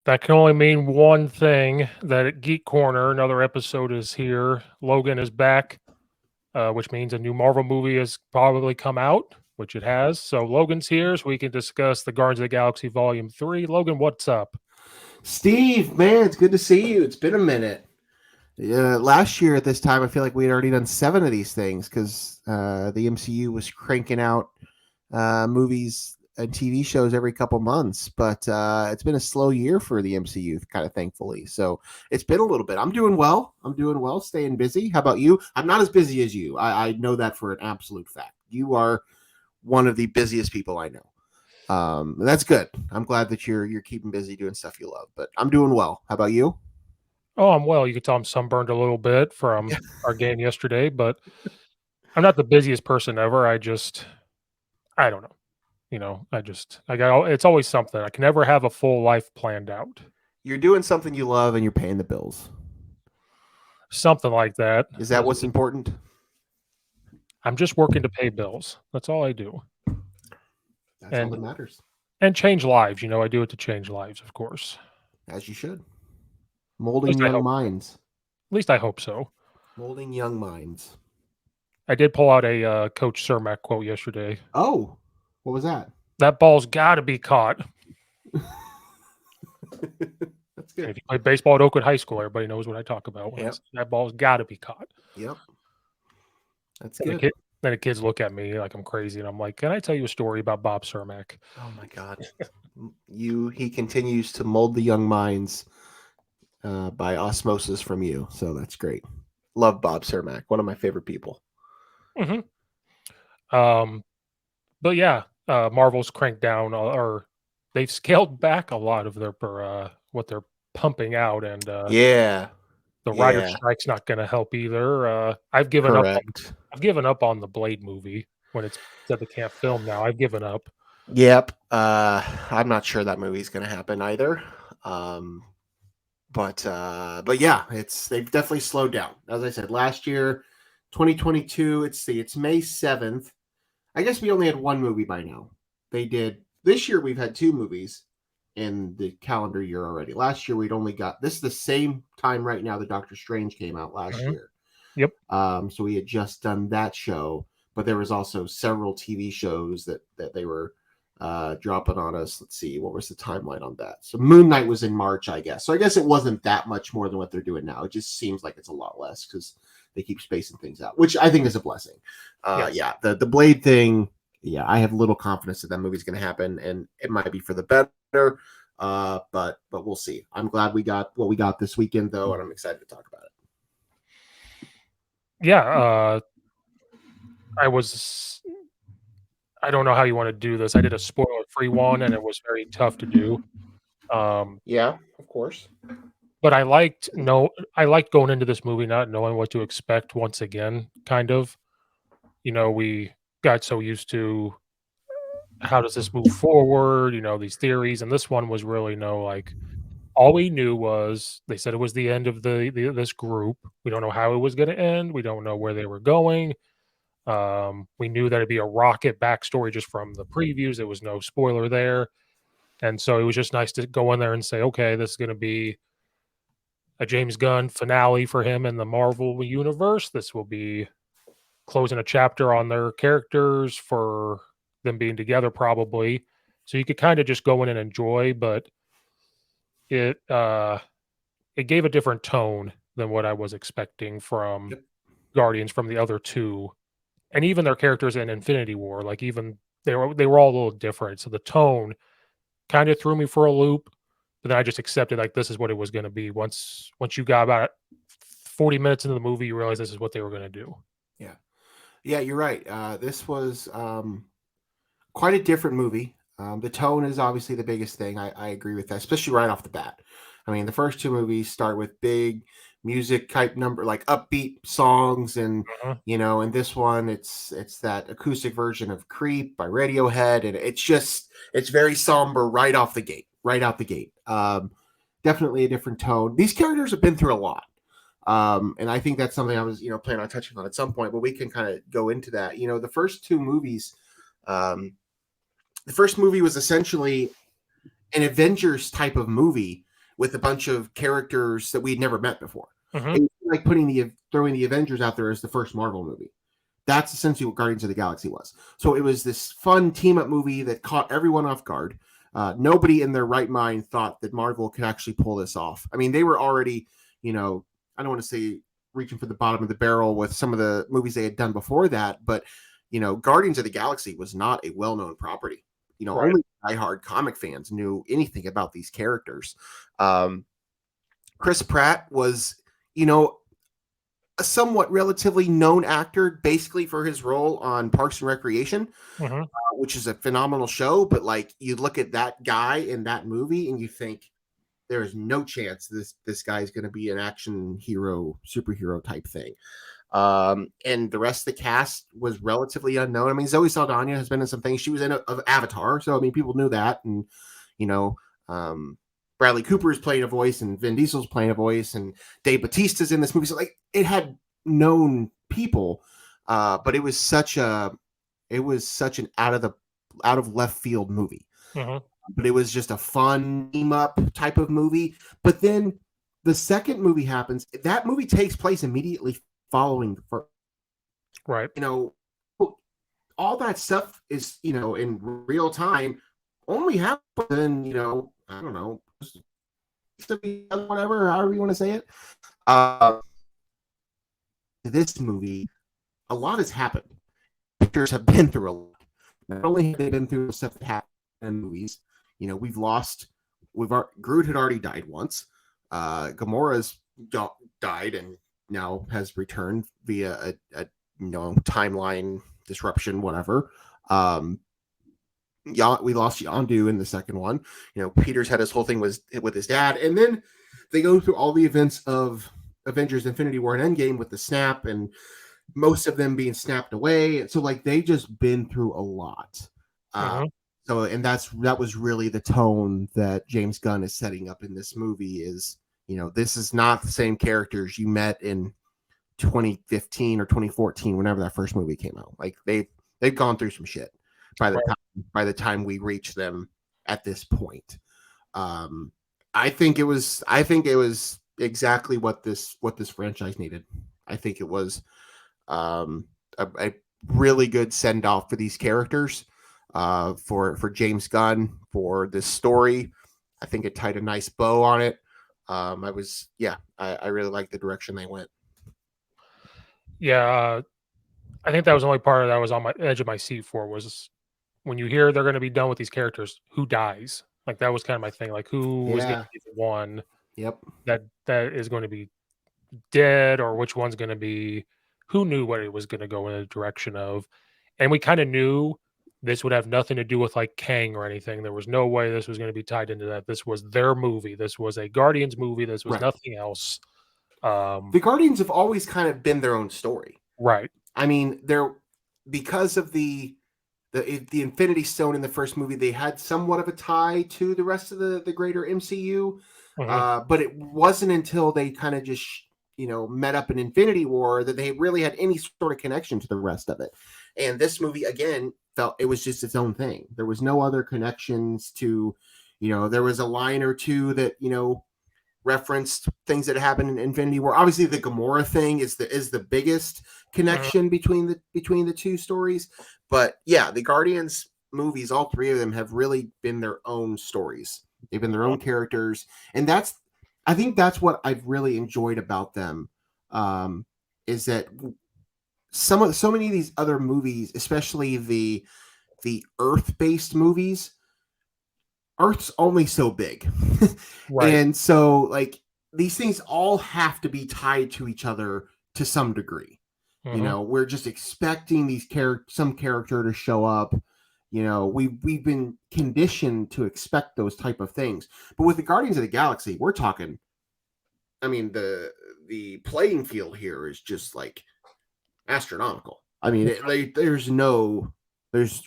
That can only mean one thing, that at Geek Corner, another episode is here. Logan is back, which means a new Marvel movie has probably come out, which it has. So Logan's here, so we can discuss the Guardians of the Galaxy Volume 3. Logan, what's up? Steve, man, it's good to see you. It's been a minute. Last year at this time, I feel like we had already done 7 of these things because the MCU was cranking out movies and TV shows every couple months. But it's been a slow year for the MCU, kind of thankfully. So it's been a little bit. I'm doing well. Staying busy. How about you? I'm not as busy as you. I know that for an absolute fact. You are one of the busiest people I know. That's good. I'm glad that you're keeping busy doing stuff you love. But I'm doing well. How about you? Oh, I'm well. You can tell I'm sunburned a little bit from our game yesterday, but I'm not the busiest person ever. I don't know. It's always something. I can never have a full life planned out. You're doing something you love and you're paying the bills. Something like that. Is that what's important? I'm just working to pay bills. That's all I do. That's all that matters. And change lives. I do it to change lives, of course. As you should. Molding young minds. At least I hope so. Molding young minds. I did pull out a Coach Cermak quote yesterday. Oh, what was that? That ball's got to be caught. That's good. If you played baseball at Oakwood High School, everybody knows what I talk about. Yep. That ball's got to be caught. Yep. That's good. Then the kids look at me like I'm crazy, and I'm like, "Can I tell you a story about Bob Cermak?" Oh my God! He continues to mold the young minds by osmosis from you, so that's great. Love Bob Cermak, one of my favorite people. Mm-hmm. But yeah, Marvel's cranked down, or they've scaled back a lot of their what they're pumping out, and the writer strike's not going to help either. I've given up. I've given up on the Blade movie when it's said they can't film now. I've given up. Yep. I'm not sure that movie's going to happen either. But yeah, they've definitely slowed down. As I said, last year, 2022. It's May 7th. I guess we only had one movie by now. They did this year. We've had 2 movies in the calendar year already. Last year we'd only got this is the same time right now that Doctor Strange came out last year. Yep. So we had just done that show, but there was also several TV shows that they were dropping on us. Let's see, what was the timeline on that? So Moon Knight was in March, I guess. So I guess it wasn't that much more than what they're doing now. It just seems like it's a lot less because they keep spacing things out, which I think is a blessing. Yeah, the Blade thing. Yeah, I have little confidence that movie's going to happen, and it might be for the better. But we'll see. I'm glad we got what we got this weekend, though, and I'm excited to talk about it. Yeah, I don't know how you want to do this. I did a spoiler-free one, and it was very tough to do. Yeah, of course. But I liked going into this movie not knowing what to expect once again, kind of. We got so used to how does this move forward, these theories, and this one was really all we knew was they said it was the end of this group. We don't know how it was going to end. We don't know where they were going. We knew that it'd be a Rocket backstory just from the previews. There was no spoiler there. And so it was just nice to go in there and say, okay, this is going to be a James Gunn finale for him in the Marvel universe. This will be closing a chapter on their characters for them being together probably. So you could kind of just go in and enjoy, but it gave a different tone than what I was expecting from Guardians from the other 2. And even their characters in Infinity War, even they were all a little different. So the tone kind of threw me for a loop, but then I just accepted this is what it was going to be. Once you got about 40 minutes into the movie, you realize this is what they were going to do. Yeah, you're right. This was quite a different movie. The tone is obviously the biggest thing. I agree with that, especially right off the bat. I mean, the first 2 movies start with big music type number, like upbeat songs, and and this one it's that acoustic version of Creep by Radiohead, and it's very somber right out the gate. Definitely a different tone. These characters have been through a lot. And I think that's something I was, planning on touching on at some point, but we can kind of go into that. The first 2 movies, the first movie was essentially an Avengers type of movie with a bunch of characters that we'd never met before. Mhm. It was like throwing the Avengers out there as the first Marvel movie. That's essentially what Guardians of the Galaxy was. So it was this fun team up movie that caught everyone off guard. Nobody in their right mind thought that Marvel could actually pull this off. I mean, they were already, I don't want to say reaching for the bottom of the barrel with some of the movies they had done before that, but Guardians of the Galaxy was not a well-known property. Right. Only diehard comic fans knew anything about these characters. Um, Chris Pratt was, a somewhat relatively known actor, basically for his role on Parks and Recreation, Mhm. which is a phenomenal show. But like, you look at that guy in that movie, and you think there is no chance this guy is going to be an action hero, superhero type thing. And the rest of the cast was relatively unknown. I mean, Zoe Saldana has been in some things. She was in of Avatar, so I mean, people knew that, and you know, Bradley Cooper is playing a voice, and Vin Diesel's playing a voice, and Dave Bautista's in this movie. So like, it had known people, but it was such an out of left field movie. Mhm. But it was just a fun team up type of movie. But then the second movie happens. That movie takes place immediately following the first. Right. All that stuff is in real time only happens in I don't know, whatever, however you want to say it. This movie, a lot has happened. Actors have been through a lot. Not only have they been through the stuff that happened in movies, Groot had already died once. Gamora's died and now has returned via a timeline disruption, whatever. We lost Yondu in the second one. Peter's had his whole thing with his dad, and then they go through all the events of Avengers Infinity War and Endgame with the snap, and most of them being snapped away. So like, they just been through a lot. Mhm. And that was really the tone that James Gunn is setting up in this movie. Is this is not the same characters you met in 2015 or 2014, whenever that first movie came out. Like, they've gone through some shit Right. by the time we reach them at this point. I think it was exactly what this franchise needed. I think it was a really good send off for these characters, for James Gunn, for this story. I think it tied a nice bow on it. I really like the direction they went. Yeah, I think that was the only part that I was on my edge of my seat for was when you hear they're gonna be done with these characters, who dies? Like, that was kinda my thing, like, who is gonna Yeah. be the one Yep. that is going to be dead, or which one's gonna be who knew what it was gonna go in the direction of, and we kinda knew this would have nothing to do with, like, Kang or anything. There was no way this was gonna be tied into that. This was their movie. This was a Guardians movie. This was Right. nothing else. Um The Guardians have always kind of been their own story. Right. I mean, they're because of the Infinity Stone in the first movie, they had somewhat of a tie to the rest of the greater MCU. Mhm. But it wasn't until they kind of just met up in Infinity War that they really had any sort of connection to the rest of it. And this movie again felt it was just its own thing. There was no other connections to, there was a line or two that referenced things that happened in Infinity War. Obviously, the Gamora thing is the biggest Mhm. connection between the two stories. But yeah, the Guardians movies, all three of them have really been their own stories. They've been their Mhm. own characters, and I think that's what I've really enjoyed about them. Is that so many of these other movies, especially the Earth based movies, Earth's only so big. Right. And so like, these things all have to be tied to each other to some degree. Mhm. We're just expecting some character to show up. We've been conditioned to expect those type of things. But with the Guardians of the Galaxy, we're talking, I mean, the playing field here is just like astronomical. I mean, there's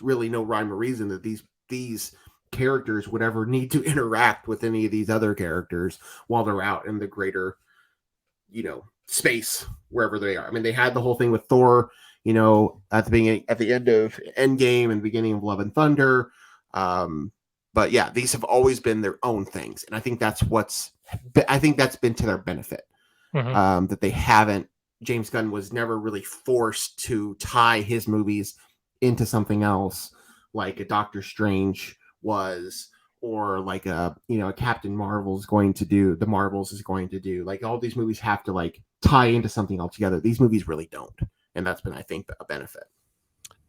really no rhyme or reason that these characters would ever need to interact with any of these other characters while they're out in the greater, space wherever they are. I mean, they had the whole thing with Thor, at the end of Endgame and beginning of Love and Thunder. But yeah, these have always been their own things, and I think that's what's but I think that's been to their benefit. Mhm. That they haven't. James Gunn was never really forced to tie his movies into something else, like a Doctor Strange was, or like a Captain Marvel is going to do. The Marvels is going to do. Like all these movies have to like tie into something altogether. These movies really don't, and that's been, I think, a benefit.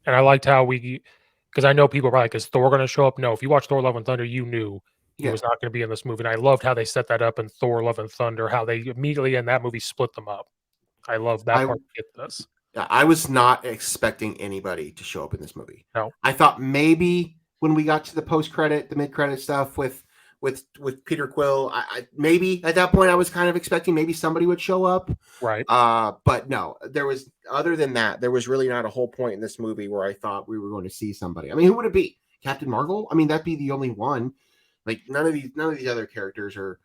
And I liked how because I know people are like, "Is Thor gonna show up?" No, if you watch Thor: Love and Thunder, you knew he Yeah, was not gonna be in this movie, and I loved how they set that up in Thor: Love and Thunder, how they immediately in that movie split them up. I love that I part to get this. I was not expecting anybody to show up in this movie. No. I thought maybe when we got to the post credit, the mid credit stuff with Peter Quill, maybe at that point I was kind of expecting maybe somebody would show up. Right. But no, there was other than that, there was really not a whole point in this movie where I thought we were going to see somebody. I mean, who would it be? Captain Marvel? I mean, that'd be the only one. Like none of these other characters are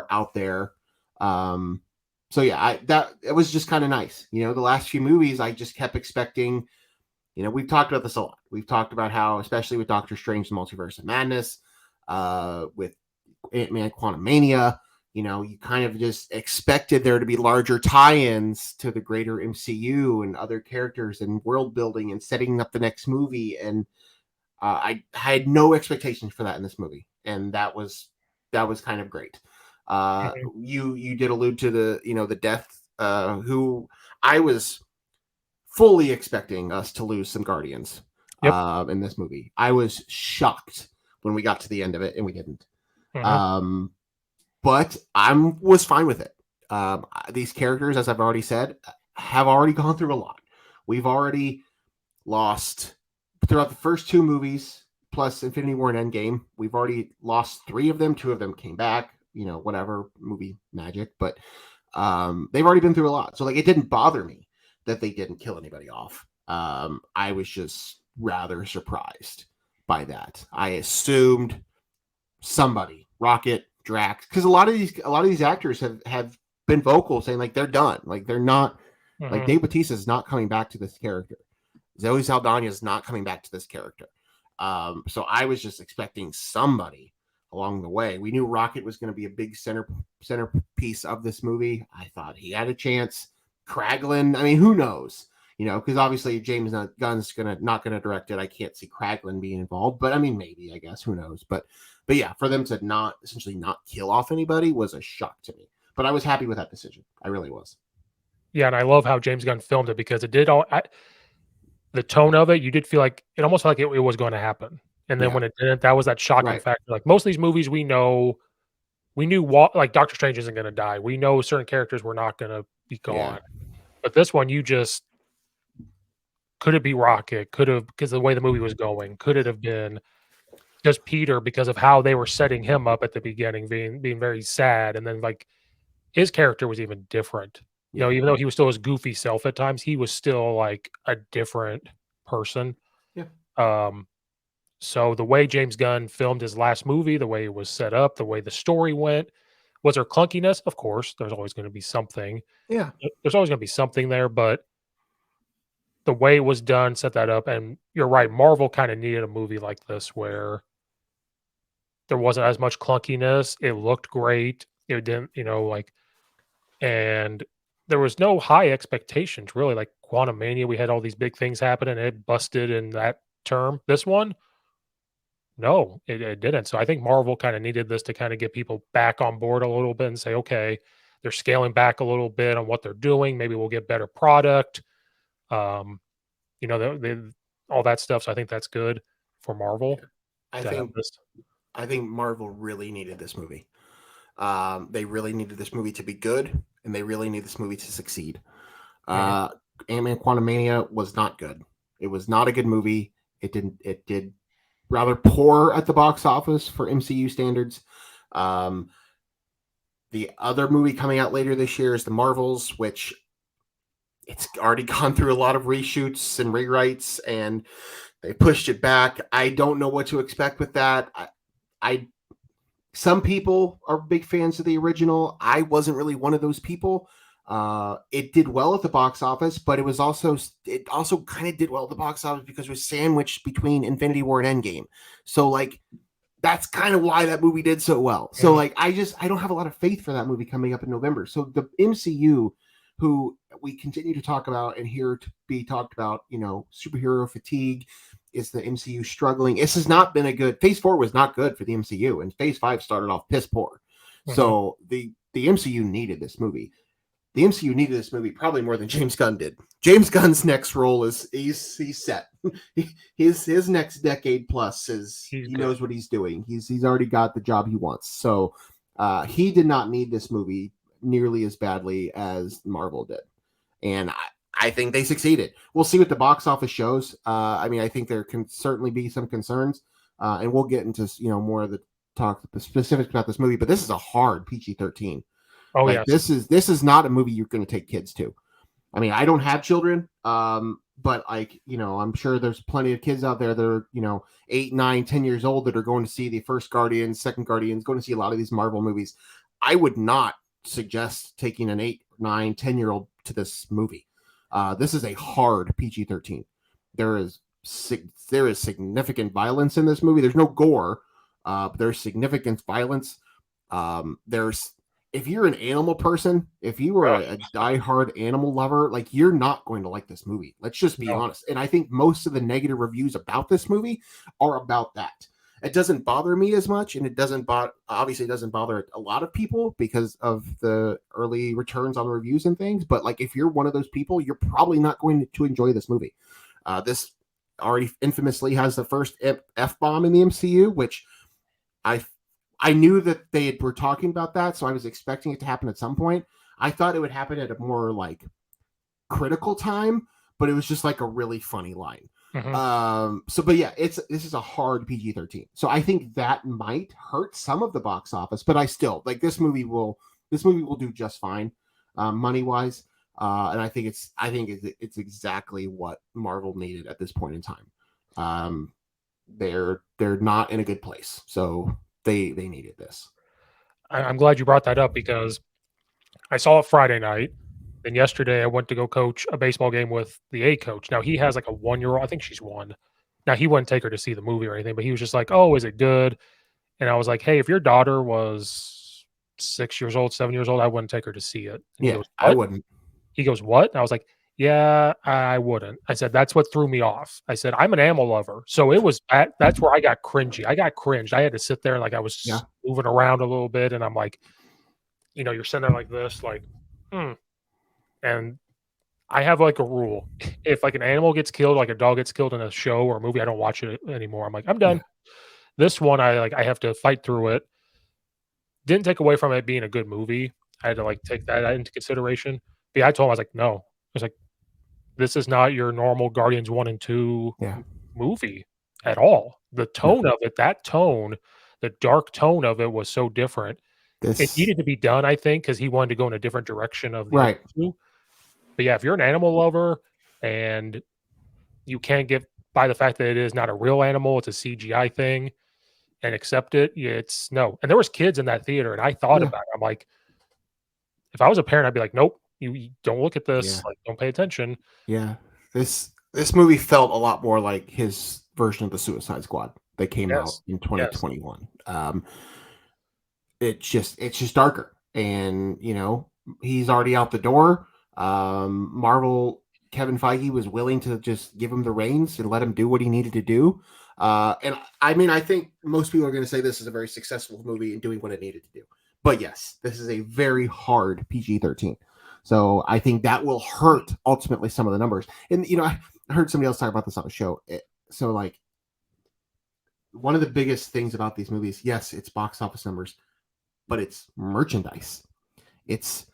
out there. Um, so yeah, it was just kind of nice. The last few movies I just kept expecting. We've talked about this a lot. We've talked about how, especially with Doctor Strange: The Multiverse of Madness, with Ant-Man Quantumania, you kind of just expected there to be larger tie-ins to the greater MCU and other characters and world building and setting up the next movie. And I had no expectations for that in this movie, and that was kind of great. Mhm. You did allude to the death. Who I was fully expecting us to lose some Guardians Yep. in this movie. I was shocked when we got to the end of it, and we didn't. Mhm. Um, but I was fine with it. These characters, as I've already said, have already gone through a lot. We've already lost throughout the first two movies, plus Infinity War and Endgame. We've already lost three of them. Two of them came back. Whatever movie magic, but they've already been through a lot. So like, it didn't bother me that they didn't kill anybody off. I was just rather surprised by that. I assumed somebody, Rocket, Drax, because a lot of these actors have been vocal saying like they're done, like they're not, like Mhm. Dave Bautista is not coming back to this character. Zoe Saldana is not coming back to this character. So I was just expecting somebody along the way. We knew Rocket was going to be a big centerpiece of this movie. I thought he had a chance. Kraglin, I mean, who knows? Because obviously James Gunn's not gonna direct it. I can't see Kraglin being involved, but I mean, maybe, I guess, who knows? But yeah, for them to not essentially not kill off anybody was a shock to me. But I was happy with that decision. I really was. Yeah, and I love how James Gunn filmed it because it did all the tone of it, you did feel like it almost felt like it was gonna happen, and then Yeah. when it didn't, that was that shocking Right. factor. Like, most of these movies we knew like, Doctor Strange isn't gonna die. We know certain characters were not gonna be Yeah. gone. But this one, you just could it be Rocket? Could have because the way the movie was going, could it have been just Peter because of how they were setting him up at the beginning, being very sad, and then, like, his character was even different. Yeah. Even though he was still his goofy self at times, he was still, like, a different person. Yeah. Um, so the way James Gunn filmed his last movie, the way it was set up, the way the story went, was there clunkiness? Of course, there's always gonna be something. Yeah. There's always gonna be something there, but the way it was done set that up, and you're right, Marvel kinda needed a movie like this where there wasn't as much clunkiness, it looked great, it didn't like and there was no high expectations really, like Quantumania, we had all these big things happen and it busted in that term. This one, no, it didn't. So I think Marvel kinda needed this to kinda get people back on board a little bit and say, "Okay, they're scaling back a little bit on what they're doing, maybe we'll get better product." Um, the all that stuff, so I think that's good for Yeah. Marvel I to have think this. I think Marvel really needed this movie. They really needed this movie to be good, and they really need this movie to succeed. Mhm. Uh, Ant-Man Quantumania was not good. It was not a good movie. It did rather poor at the box office for MCU standards. Um, the other movie coming out later this year is The Marvels, which it's already gone through a lot of reshoots and rewrites, and they pushed it back. I don't know what to expect with that. I Some people are big fans of the original. I wasn't really one of those people. It did well at the box office, but it also kind of did well at the box office because it was sandwiched between Infinity War and Endgame. So like that's kind of why that movie did so well. So like I don't have a lot of faith for that movie coming up in November. So the MCU, who we continue to talk about and hear to be talked about, superhero fatigue, is the MCU struggling? This has not been a good Phase 4 was not good for the MCU, and Phase 5 started off piss poor. So the MCU needed this movie. The MCU needed this movie probably more than James Gunn did. James Gunn's next role is he's set. His next decade plus he knows what he's doing. He's already got the job he wants. So he did not need this movie nearly as badly as Marvel did, and I think they succeeded. We'll see what the box office shows. I mean, I think there can certainly be some concerns, and we'll get into more of the specifics about this movie. But this is a hard PG-13. Oh, like yes. this is not a movie you're going to take kids to. I mean, I don't have children, but I'm sure there's plenty of kids out there that are 8, 9, 10 years old that are going to see the first Guardians, second Guardians, going to see a lot of these Marvel movies. I would not suggest taking an 8, 9, 10-year-old to this movie. This is a hard PG-13. There is significant violence in this movie. There's no gore, but there's significant violence. If you're an animal person, if you are a diehard animal lover, like you're not going to like this movie. Let's just be honest. And I think most of the negative reviews about this movie are about that. It doesn't bother me as much, and it doesn't bother a lot of people because of the early returns on the reviews and things. But like, if you're one of those people, you're probably not going to enjoy this movie. This already infamously has the first F-bomb in the MCU, which I knew that they were talking about that, so I was expecting it to happen at some point. I thought it would happen at a more like critical time, but it was just like a really funny line. But yeah, this is a hard PG-13. So I think that might hurt some of the box office, but I still like this movie will do just fine, money wise. And I think it's exactly what Marvel needed at this point in time. They're not in a good place, so they needed this. I'm glad you brought that up because I saw it Friday night. Then yesterday I went to go coach a baseball game with the A coach. Now he has like a 1-year-old. I think she's 1. Now he wouldn't take her to see the movie or anything, but he was just like, "Oh, is it good?" And I was like, "Hey, if your daughter was 6 years old, 7 years old, I wouldn't take her to see it." And he goes, I "What?" wouldn't. He goes, "What?" And I was like, "Yeah, I wouldn't." I said, "That's what threw me off." I said, "I'm an animal lover." So it was that's where I got cringy. I got cringed. I had to sit there and like I was moving around a little bit and I'm like, you're sitting there like this, like, And I have like a rule. If like an animal gets killed, like a dog gets killed in a show or a movie, I don't watch it anymore. I'm like, I'm done. This one, I have to fight through it. Didn't take away from it being a good movie. I had to like take that into consideration. But yeah, I told him, I was like, no. I was like, this is not your normal Guardians 1 and 2 movie at all. The tone of it, that tone, the dark tone of it was so different. It needed to be done, I think, because he wanted to go in a different direction of the other two. But yeah, if you're an animal lover and you can't get by the fact that it is not a real animal, it's a CGI thing, and accept it, it's no. And there was kids in that theater, and I thought about it. I'm like, if I was a parent, I'd be like, nope, you don't look at this, like, don't pay attention. Yeah, this movie felt a lot more like his version of the Suicide Squad that came out in 2021. It's just darker, and he's already out the door. Marvel, Kevin Feige was willing to just give him the reins and let him do what he needed to do. And I mean, I think most people are going to say this is a very successful movie in doing what it needed to do. But yes, this is a very hard PG-13. So I think that will hurt ultimately some of the numbers. And, I heard somebody else talk about this on the show. So like one of the biggest things about these movies, yes, it's box office numbers, but it's merchandise. It's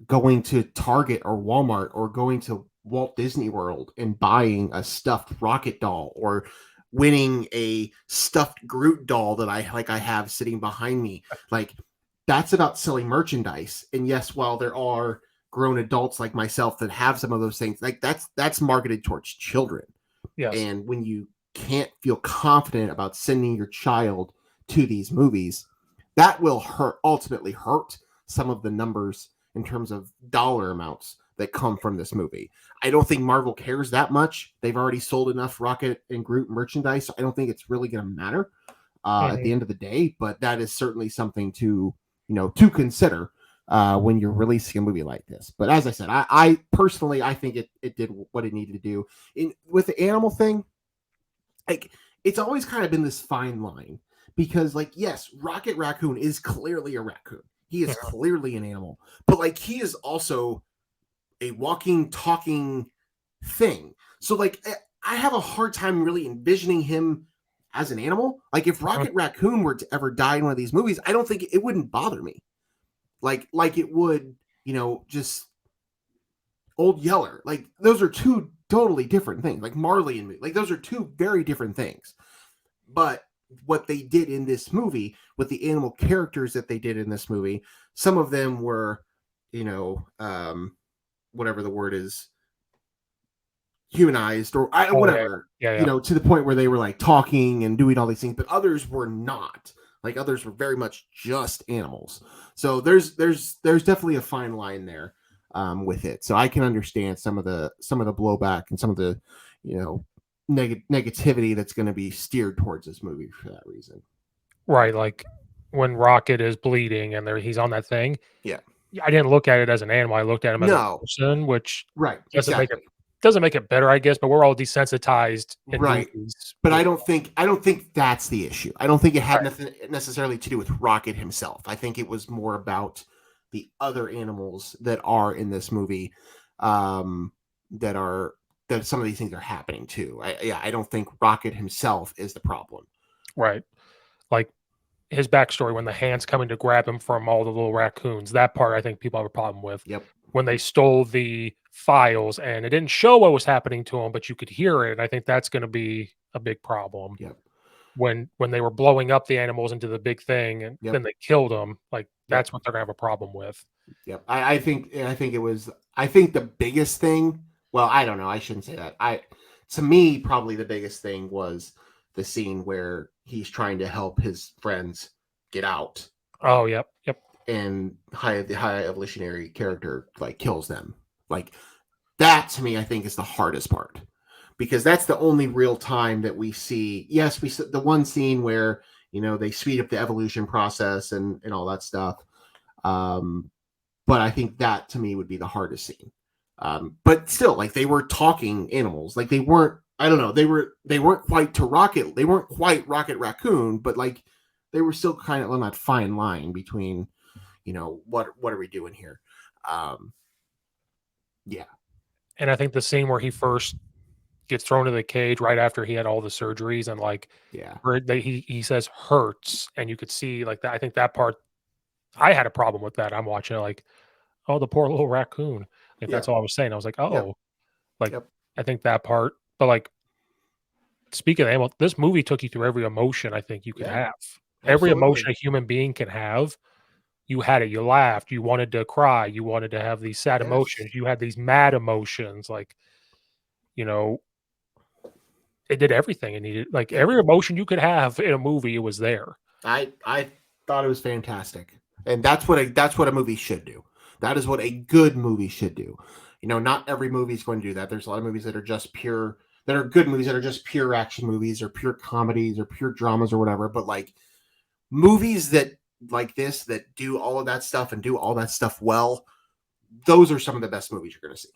going to Target or Walmart or going to Walt Disney World and buying a stuffed Rocket doll or winning a stuffed Groot doll that I have sitting behind me. Like, that's about selling merchandise. And yes, while there are grown adults like myself that have some of those things, like that's marketed towards children. Yes. And when you can't feel confident about sending your child to these movies, that will ultimately hurt some of the numbers in terms of dollar amounts that come from this movie. I don't think Marvel cares that much. They've already sold enough Rocket and Groot merchandise. So I don't think it's really going to matter. at the end of the day. But that is certainly something to consider when you're releasing a movie like this. But as I said, I personally I think it did what it needed to do. With the animal thing, like it's always kind of been this fine line because like yes, Rocket Raccoon is clearly a raccoon. He is Mhm. clearly an animal, but like he is also a walking, talking thing. So like I have a hard time really envisioning him as an animal. Like if Mhm. Rocket Raccoon were to ever die in one of these movies, I don't think it wouldn't bother me. Like it would, just Old Yeller. Like those are two totally different things. Like Marley and me. Like those are two very different things. But what they did in this movie with the animal characters that they did in this movie, some of them were, you know, um, whatever the word is, humanized or Oh, yeah. whatever, Yeah, yeah. to the point where they were like talking and doing all these things, but others were not. Like others were very much just animals. So there's definitely a fine line there with it. So I can understand some of the blowback and some of the you know negativity that's going to be steered towards this movie for that reason. Right, like, when Rocket is bleeding and he's on that thing, Yeah. I didn't look at it as an animal, I looked at him as a No. person, which Right. doesn't make it Exactly. doesn't make it better, I guess, but we're all desensitized in Right. movies But I with. don't think that's the issue. I don't think it had Right, nothing necessarily to do with Rocket himself. I think it was more about the other animals that are in this movie, um, that are that some of these things are happening to. I don't think Rocket himself is the problem. right. Like, his backstory when the hand's coming to grab him from all the little raccoons, that part I think people have a problem with. Yep. When they stole the files and it didn't show what was happening to him, but you could hear it, I think that's gonna be a big problem. Yep. When they were blowing up the animals into the big thing and then Yep. they killed them, like, Yep. that's what they're gonna have a problem with. Yep. I think it was I think the biggest thing, well, I don't know, I shouldn't say that. I To me probably the biggest thing was the scene where he's trying to help his friends get out Oh, yep, yep. and the high evolutionary character like kills them. Like that to me I think is the hardest part because that's the only real time that we see. Yes, we see the one scene where they speed up the evolution process and all that stuff. Um, but I think that to me would be the hardest scene. But still, like they were talking animals, like they weren't. I don't know. They weren't quite to Rocket. They weren't quite Rocket Raccoon, but like they were still kind of on that fine line between what are we doing here? Um, yeah, And I think the scene where he first gets thrown in the cage right after he had all the surgeries and, like, yeah, where he says, "Hurts," and you could see, like, that I think that part I had a problem with that. I'm watching it like, "Oh, the poor little raccoon." Like, yeah, that's all I was saying. I was like, yep, "Oh." Like, yep, I think that part but, like, speaking of animal, this movie took you through every emotion I think you could yeah, have. Every emotion absolutely, a human being can have, you had it. You laughed, you wanted to cry, you wanted to have these sad yes, emotions, you had these mad emotions, like, you know, it did everything it needed. Like, yeah. every emotion you could have in a movie, it was there. I thought it was fantastic, and that's what a movie should do. That is what a good movie should do. Not every movie is going to do that. There's a lot of movies that are just pure, that are good movies that are just pure action movies or pure comedies or pure dramas or whatever. But like movies that like this that do all of that stuff and do all that stuff well, those are some of the best movies you're going to see.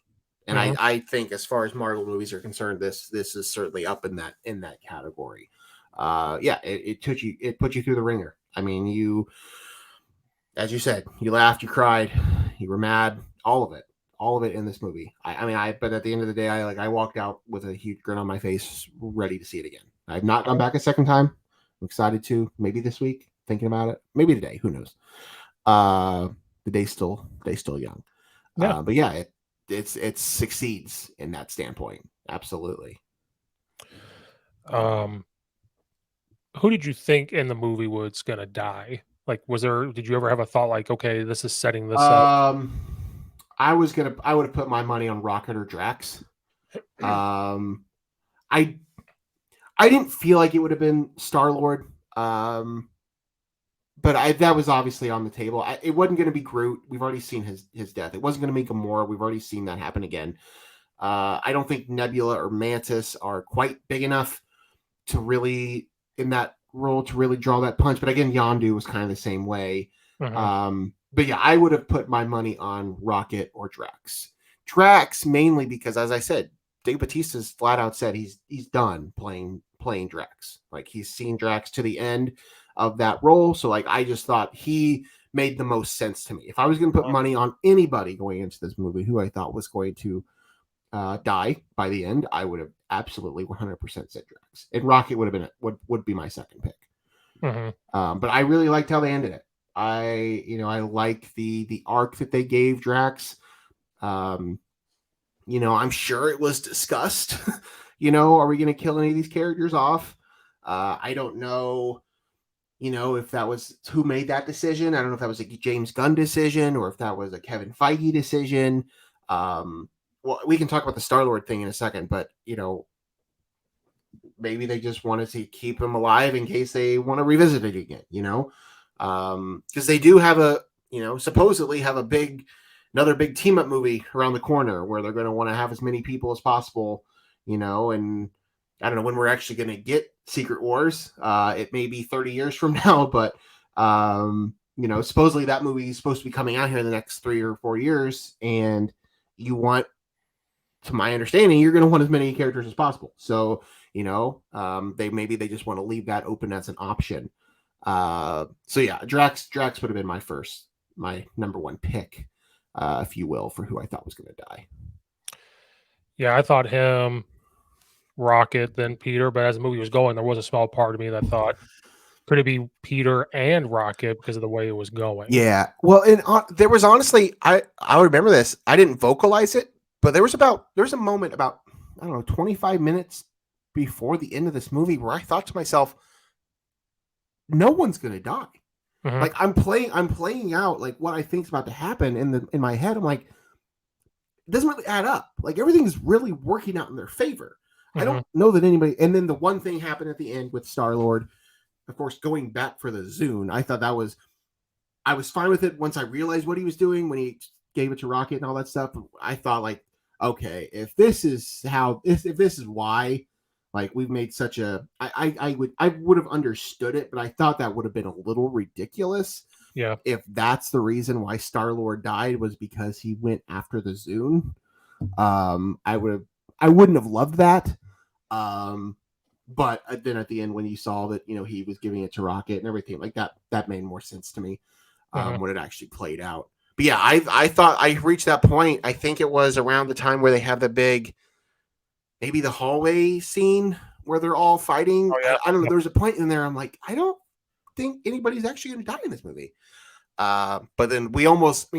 And I, Mhm. I think as far as Marvel movies are concerned, this is certainly up in that category. Yeah, it put you through the ringer. I mean, as you said, you laughed, you cried, you were mad, all of it in this movie. But at the end of the day, I walked out with a huge grin on my face, ready to see it again. I've not gone back a second time. I'm excited to, maybe this week, thinking about it, maybe today, who knows? Uh, the day's still young. Yeah. But yeah, it succeeds in that standpoint. Absolutely. Um, who did you think in the movie was gonna die? Like, did you ever have a thought like, "Okay, this is setting this up?" Um, I would have put my money on Rocket or Drax. Um, I I didn't feel like it would have been Star Lord. But that was obviously on the table. It wasn't going to be Groot. We've already seen his death. It wasn't going to be Gamora. We've already seen that happen again. I don't think Nebula or Mantis are quite big enough to really in that role to really draw that punch. But again, Yondu was kind of the same way. Mhm. But yeah, I would have put my money on Rocket or Drax. Drax mainly because, as I said, Dave Bautista's flat out said he's done playing Drax. Like he's seen Drax to the end of that role. So like I just thought he made the most sense to me. If I was going to put money on anybody going into this movie who I thought was going to die by the end, I would have absolutely 100% said Drax. And Rocket would have been would be my second pick. Mhm. But I really liked how they ended it. I like the arc that they gave Drax. Um, I'm sure it was discussed. Are we going to kill any of these characters off? I don't know. If that was who made that decision. I don't know if that was a James Gunn decision or if that was a Kevin Feige decision. Well, we can talk about the Star-Lord thing in a second, but maybe they just wanted to keep him alive in case they want to revisit it again, because they do have supposedly have another big team up movie around the corner where they're going to want to have as many people as possible, and I don't know when we're actually going to get Secret Wars. It may be 30 years from now, but supposedly that movie is supposed to be coming out here in the next 3 or 4 years, and you want, to my understanding, you're going to want as many characters as possible. So, they just want to leave that open as an option. So yeah, Drax would have been my number one pick, if you will, for who I thought was going to die. Yeah, I thought him, Rocket, then Peter, but as the movie was going, there was a small part of me that thought, could it be Peter and Rocket because of the way it was going? Yeah. Well, and there was honestly, I remember this. I didn't vocalize it, but there was a moment about, I don't know, 25 minutes before the end of this movie where I thought to myself, no one's gonna die. Mhm. Like I'm playing out like what I think's about to happen in my head. I'm like, it doesn't really add up. Like everything's really working out in their favor. I Mhm. don't know that anybody. And then the one thing happened at the end with Star-Lord, of course, going back for the Zune. I was fine with it once I realized what he was doing when he gave it to Rocket and all that stuff. I thought like, okay, if this is why, like we've made such a, I would have understood it, but I thought that would have been a little ridiculous Yeah. if that's the reason why Star-Lord died, was because he went after the Zune. I wouldn't have loved that. But then at the end, when you saw that, he was giving it to Rocket and everything like that, that made more sense to me, Mhm. when it actually played out. But yeah, I thought I reached that point. I think it was around the time where they have the big, maybe the hallway scene where they're all fighting. Oh, yeah. I don't know. Yeah. There's a point in there. I'm like, I don't think anybody's actually going to die in this movie. But then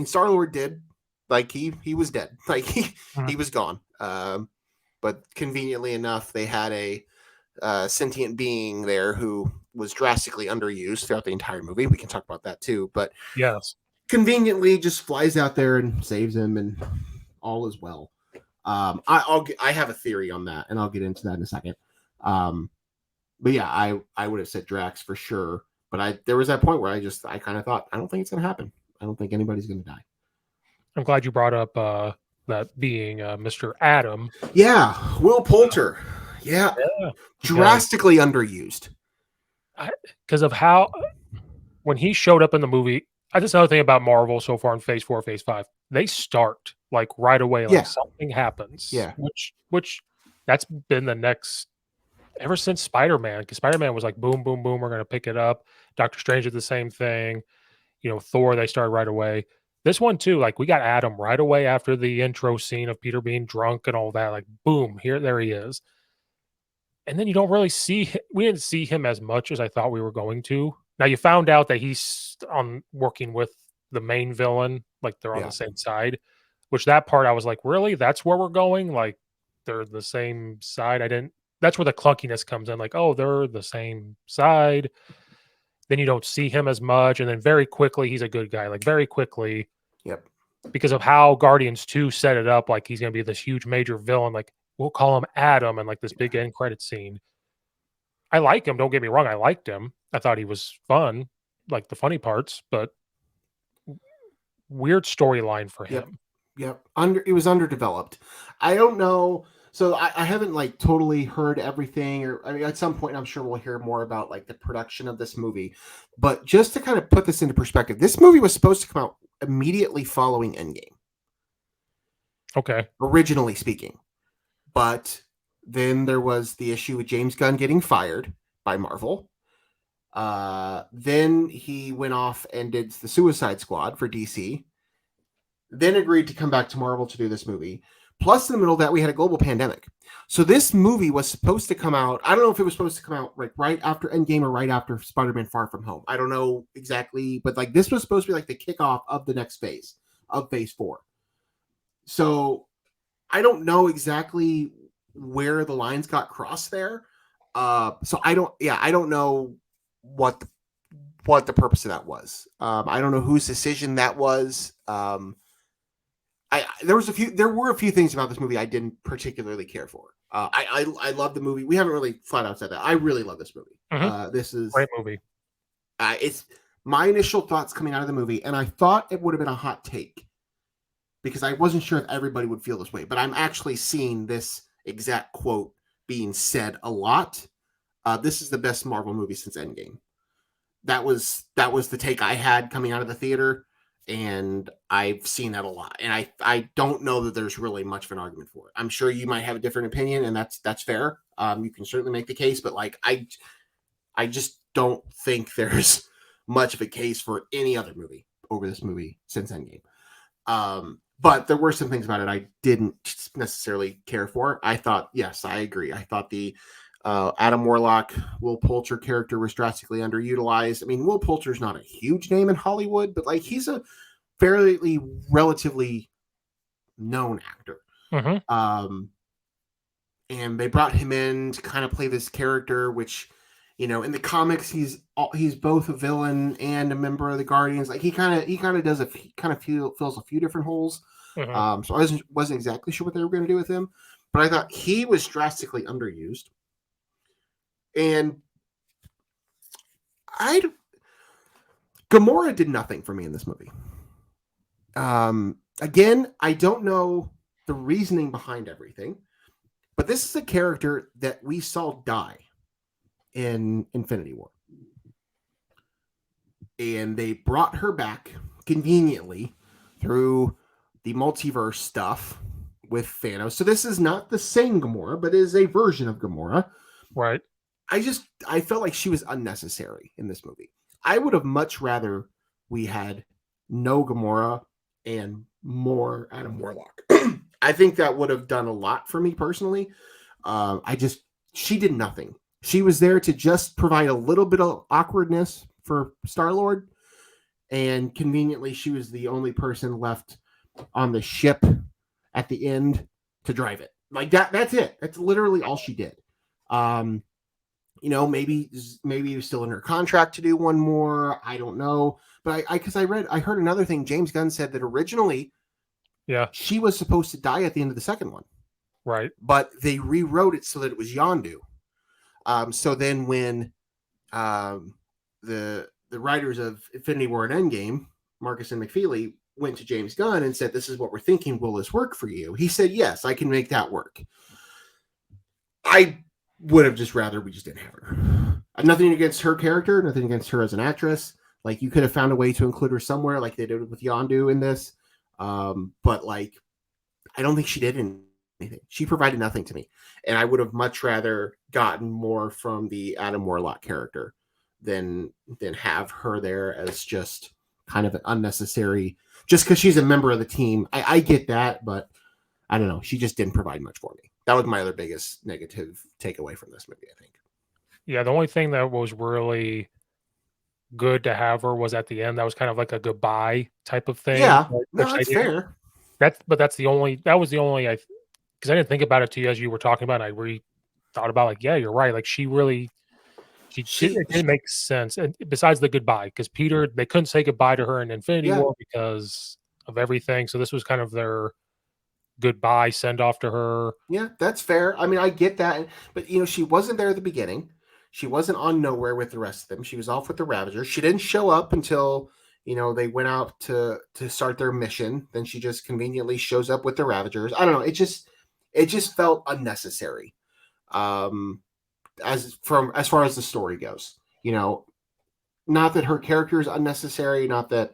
Star-Lord did, like he was dead, like Mhm. he was gone. But conveniently enough, they had a sentient being there who was drastically underused throughout the entire movie. We can talk about that too, but Yes. conveniently just flies out there and saves him, and all is well. I have a theory on that, and I'll get into that in a second. But yeah, I would have said Drax for sure. But there was that point where I kind of thought, I don't think it's gonna happen. I don't think anybody's gonna die. I'm glad you brought up that being Mr. Adam. Yeah, Will Poulter. Yeah, Yeah. Because drastically underused. because of how when he showed up in the movie, I just another thing about Marvel so far in Phase 4, Phase 5, they start like right away, like Yeah, something happens, yeah, which that's been the next ever since Spider-Man, because Spider-Man was like boom, boom, boom, we're gonna pick it up. Doctor Strange did the same thing. Thor, they started right away. This one too, like we got Adam right away after the intro scene of Peter being drunk and all that. Like boom, there he is. And then you don't really we didn't see him as much as I thought we were going to. Now you found out that he's on working with the main villain, like they're on yeah, the same side, which that part I was like, really? That's where we're going? Like they're the same side. I didn't That's where the clunkiness comes in, like, oh, they're the same side. Then you don't see him as much, and then very quickly he's a good guy. Like very quickly, yep, because of how Guardians 2 set it up, like he's gonna be this huge major villain, like we'll call him Adam and like this yeah, big end credit scene. I like him, don't get me wrong, I liked him. I thought he was fun, like the funny parts, but weird storyline for yep, him. yep. It was underdeveloped. I don't know. So I haven't like totally heard everything, or I mean, at some point I'm sure we'll hear more about like the production of this movie. But just to kind of put this into perspective, this movie was supposed to come out immediately following Endgame, Okay. originally speaking. But then there was the issue with James Gunn getting fired by Marvel. Then he went off and did the Suicide Squad for DC. Then agreed to come back to Marvel to do this movie. Plus, in the middle of that, we had a global pandemic. So this movie was supposed to come out. I don't know if it was supposed to come out like right after Endgame or right after Spider-Man: Far From Home. I don't know exactly, but like this was supposed to be like the kickoff of the next phase of Phase 4. So I don't know exactly where the lines got crossed there. So I don't know what the purpose of that was. I don't know whose decision that was. There were a few things about this movie I didn't particularly care for. I love the movie. We haven't really flat out said that. I really love this movie. This is Great movie. it's my initial thoughts coming out of the movie, and I thought it would have been a hot take because I wasn't sure if everybody would feel this way. But I'm actually seeing this exact quote being said a lot. This is the best Marvel movie since Endgame. That was the take I had coming out of the theater. And I've seen that a lot. And I don't know that there's really much of an argument for it. I'm sure you might have a different opinion, and that's fair. You can certainly make the case, but like I just don't think there's much of a case for any other movie over this movie since Endgame. But there were some things about it I didn't necessarily care for. I thought, yes, I agree. I thought the Adam Warlock, Will Poulter character was drastically underutilized. I mean, Will Poulter's not a huge name in Hollywood, but like he's a fairly relatively known actor. And they brought him in to kind of play this character, which, you know, in the comics he's both a villain and a member of the Guardians. Like he kind of fills a few different holes. So I wasn't exactly sure what they were going to do with him, but I thought he was drastically underused. And Gamora did nothing for me in this movie. Again, I don't know the reasoning behind everything, but this is a character that we saw die in Infinity War. And they brought her back conveniently through the multiverse stuff with Thanos. So this is not the same Gamora, but is a version of Gamora. Right. I felt like she was unnecessary in this movie. I would have much rather we had no Gamora and more Adam Warlock. I think that would have done a lot for me personally. She did nothing. She was there to just provide a little bit of awkwardness for Star-Lord, and conveniently she was the only person left on the ship at the end to drive it. Like that's it. That's literally all she did. You know, maybe it was still in her contract to do one more. I don't know. But I heard another thing. James Gunn said that originally, she was supposed to die at the end of the second one. Right. But they rewrote it so that it was Yondu. So then when the writers of Infinity War and Endgame, Marcus and McFeely, went to James Gunn and said, "This is what we're thinking. Will this work for you?" He said, "Yes, I can make that work." I would have just rather we just didn't have her. Nothing against her character, nothing against her as an actress. Like you could have found a way to include her somewhere, like they did with Yondu in this. But like, I don't think she did anything. She provided nothing to me, and I would have much rather gotten more from the Adam Warlock character than have her there as just kind of an unnecessary. Just because she's a member of the team, I get that, but I don't know. She just didn't provide much for me. That was my other biggest negative takeaway from this movie, I think. Yeah, the only thing that was really good to have her was at the end. That was kind of like a goodbye type of thing. Yeah, no, that's fair. That was the only because I didn't think about it to you as you were talking about it. I really thought about like, yeah, you're right. Like it didn't make sense. And besides the goodbye, because Peter, they couldn't say goodbye to her in Infinity War because of everything. So this was kind of their goodbye send off to her. Yeah, that's fair. I mean, I get that, but you know, she wasn't there at the beginning. She wasn't on nowhere with the rest of them. She was off with the Ravagers. She didn't show up until, you know, they went out to start their mission. Then she just conveniently shows up with the Ravagers. I don't know. It just felt unnecessary. Um, as far as the story goes, not that her character is unnecessary, not that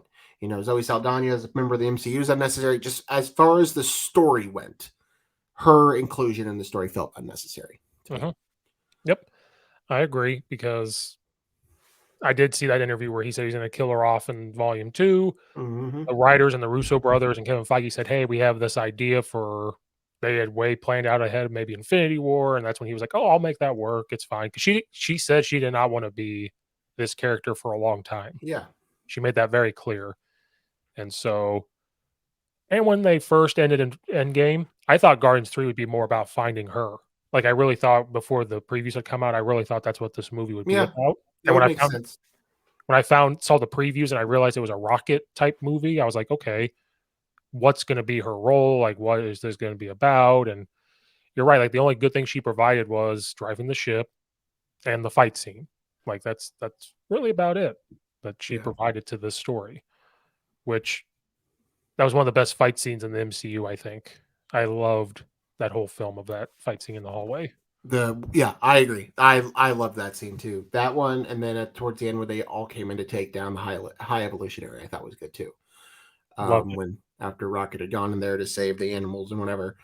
Zoe Saldana as a member of the MCU is unnecessary. Just as far as the story went, her inclusion in the story felt unnecessary to me. Yep, I agree because I did see that interview where he said he's going to kill her off in Volume 2. Mm-hmm. The writers and the Russo brothers and Kevin Feige said, "Hey, we have this idea for." They had way planned out ahead of maybe Infinity War, and that's when he was like, "Oh, I'll make that work. It's fine." Because she said she did not want to be this character for a long time. Yeah, She made that very clear, and so and when they first ended in Endgame, I thought Guardians 3 would be more about finding her. Like, I really thought before the previews had come out, I really thought that's what this movie would be yeah, about. that And would make sense. when I found saw the previews and I realized it was a rocket type movie, I was like, "Okay, what's gonna be her role? Like, what is this gonna be about?" And you're right, like, the only good thing she provided was driving the ship and the fight scene. Like, that's really about it that she Yeah, provided to this story, which that was one of the best fight scenes in the MCU, I think. I loved that whole film of that fight scene in the hallway. I agree. I love that scene too. That one, and then towards the end where they all came in to take down the high evolutionary, I thought was good too. Loved it. When after Rocket had gone in there to save the animals and whatever,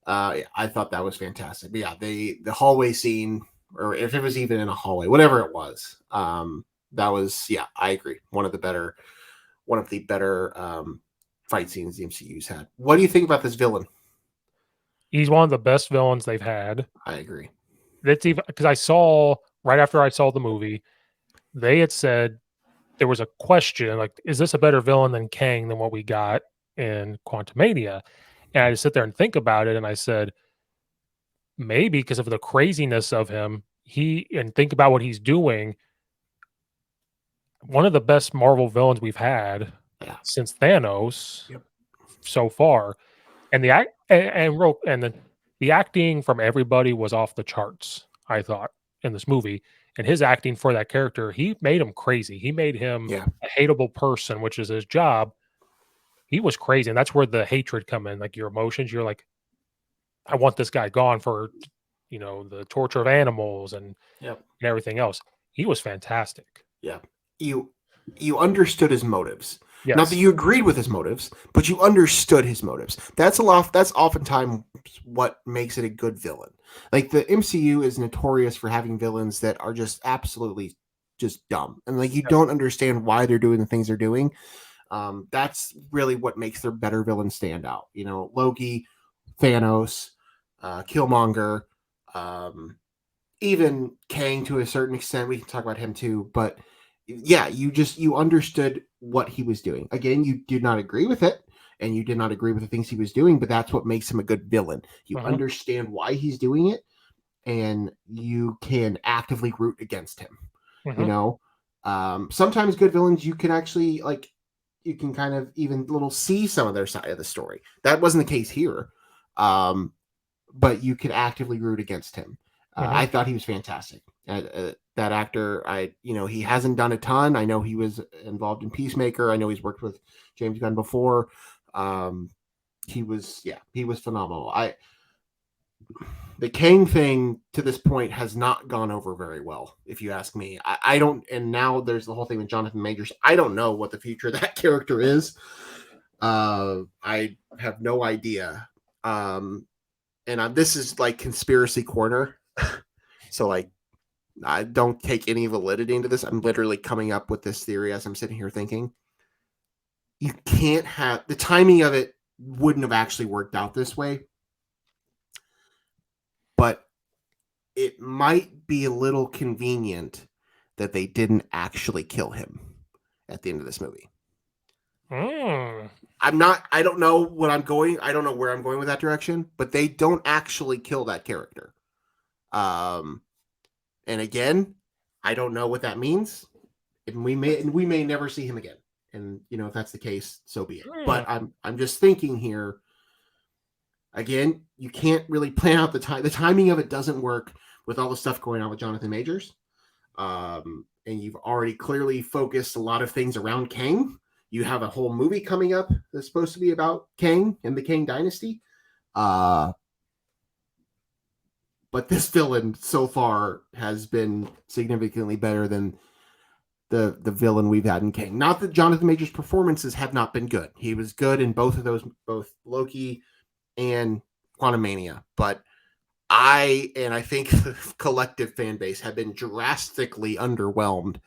yeah, I thought that was fantastic. But yeah, the hallway scene, or if it was even in a hallway, whatever it was, that was, yeah, I agree. One of the better fight scenes the MCU's had. What do you think about this villain? He's one of the best villains they've had. I agree. That's even because I saw right after I saw the movie, they had said there was a question like, "Is this a better villain than Kang than what we got in Quantumania?" And I just sit there and think about it, and I said, "Maybe because of the craziness of him, he and think about what he's doing, one of the best Marvel villains we've had Yeah. since Thanos Yep. so far." And the act and real and the acting from everybody was off the charts, I thought, in this movie, and his acting for that character, he made him crazy. He made him Yeah. a hateable person, which is his job. He was crazy, and that's where the hatred come in, like, your emotions, you're like, "I want this guy gone for, the torture of animals Yep. and everything else." He was fantastic. Yeah. You you understood his motives. Not that Yes. you agreed with his motives, but you understood his motives. That's oftentimes what makes it a good villain. Like the MCU is notorious for having villains that are just absolutely just dumb. And like you Yep. don't understand why they're doing the things they're doing. That's really what makes their better villains stand out. Loki, Thanos, Killmonger, um, even Kang to a certain extent. We can talk about him too, but yeah, you understood what he was doing. Again, you did not agree with it, and you did not agree with the things he was doing, but that's what makes him a good villain. You Mhm. understand why he's doing it, and you can actively root against him. You Mhm. know, sometimes good villains you can actually like. You can kind of even little see some of their side of the story. That wasn't the case here. Um, but you could actively root against him. Mhm. I thought he was fantastic. That actor, he hasn't done a ton. I know he was involved in Peacemaker. I know he's worked with James Gunn before. Um, he was phenomenal. The Kang thing to this point has not gone over very well, if you ask me. I don't, and now there's the whole thing with Jonathan Majors. I don't know what the future of that character is. I have no idea. And this is like conspiracy corner. So like I don't take any validity into this. I'm literally coming up with this theory as I'm sitting here thinking. You can't have the timing of it wouldn't have actually worked out this way, but it might be a little convenient that they didn't actually kill him at the end of this movie. Mm. I don't know what I'm going. I don't know where I'm going with that direction, but they don't actually kill that character. Um, and again, I don't know what that means. And we may never see him again. And if that's the case, so be it. Mm. But I'm just thinking here. Again, you can't really plan out the time. The timing of it doesn't work with all the stuff going on with Jonathan Majors. And you've already clearly focused a lot of things around Kang. You have a whole movie coming up that's supposed to be about Kang and the Kang Dynasty. Uh, but this villain so far has been significantly better than the villain we've had in King. Not that Jonathan Majors' performances have not been good. He was good in both of those, both Loki and Quantumania, but I think the collective fan base have been drastically underwhelmed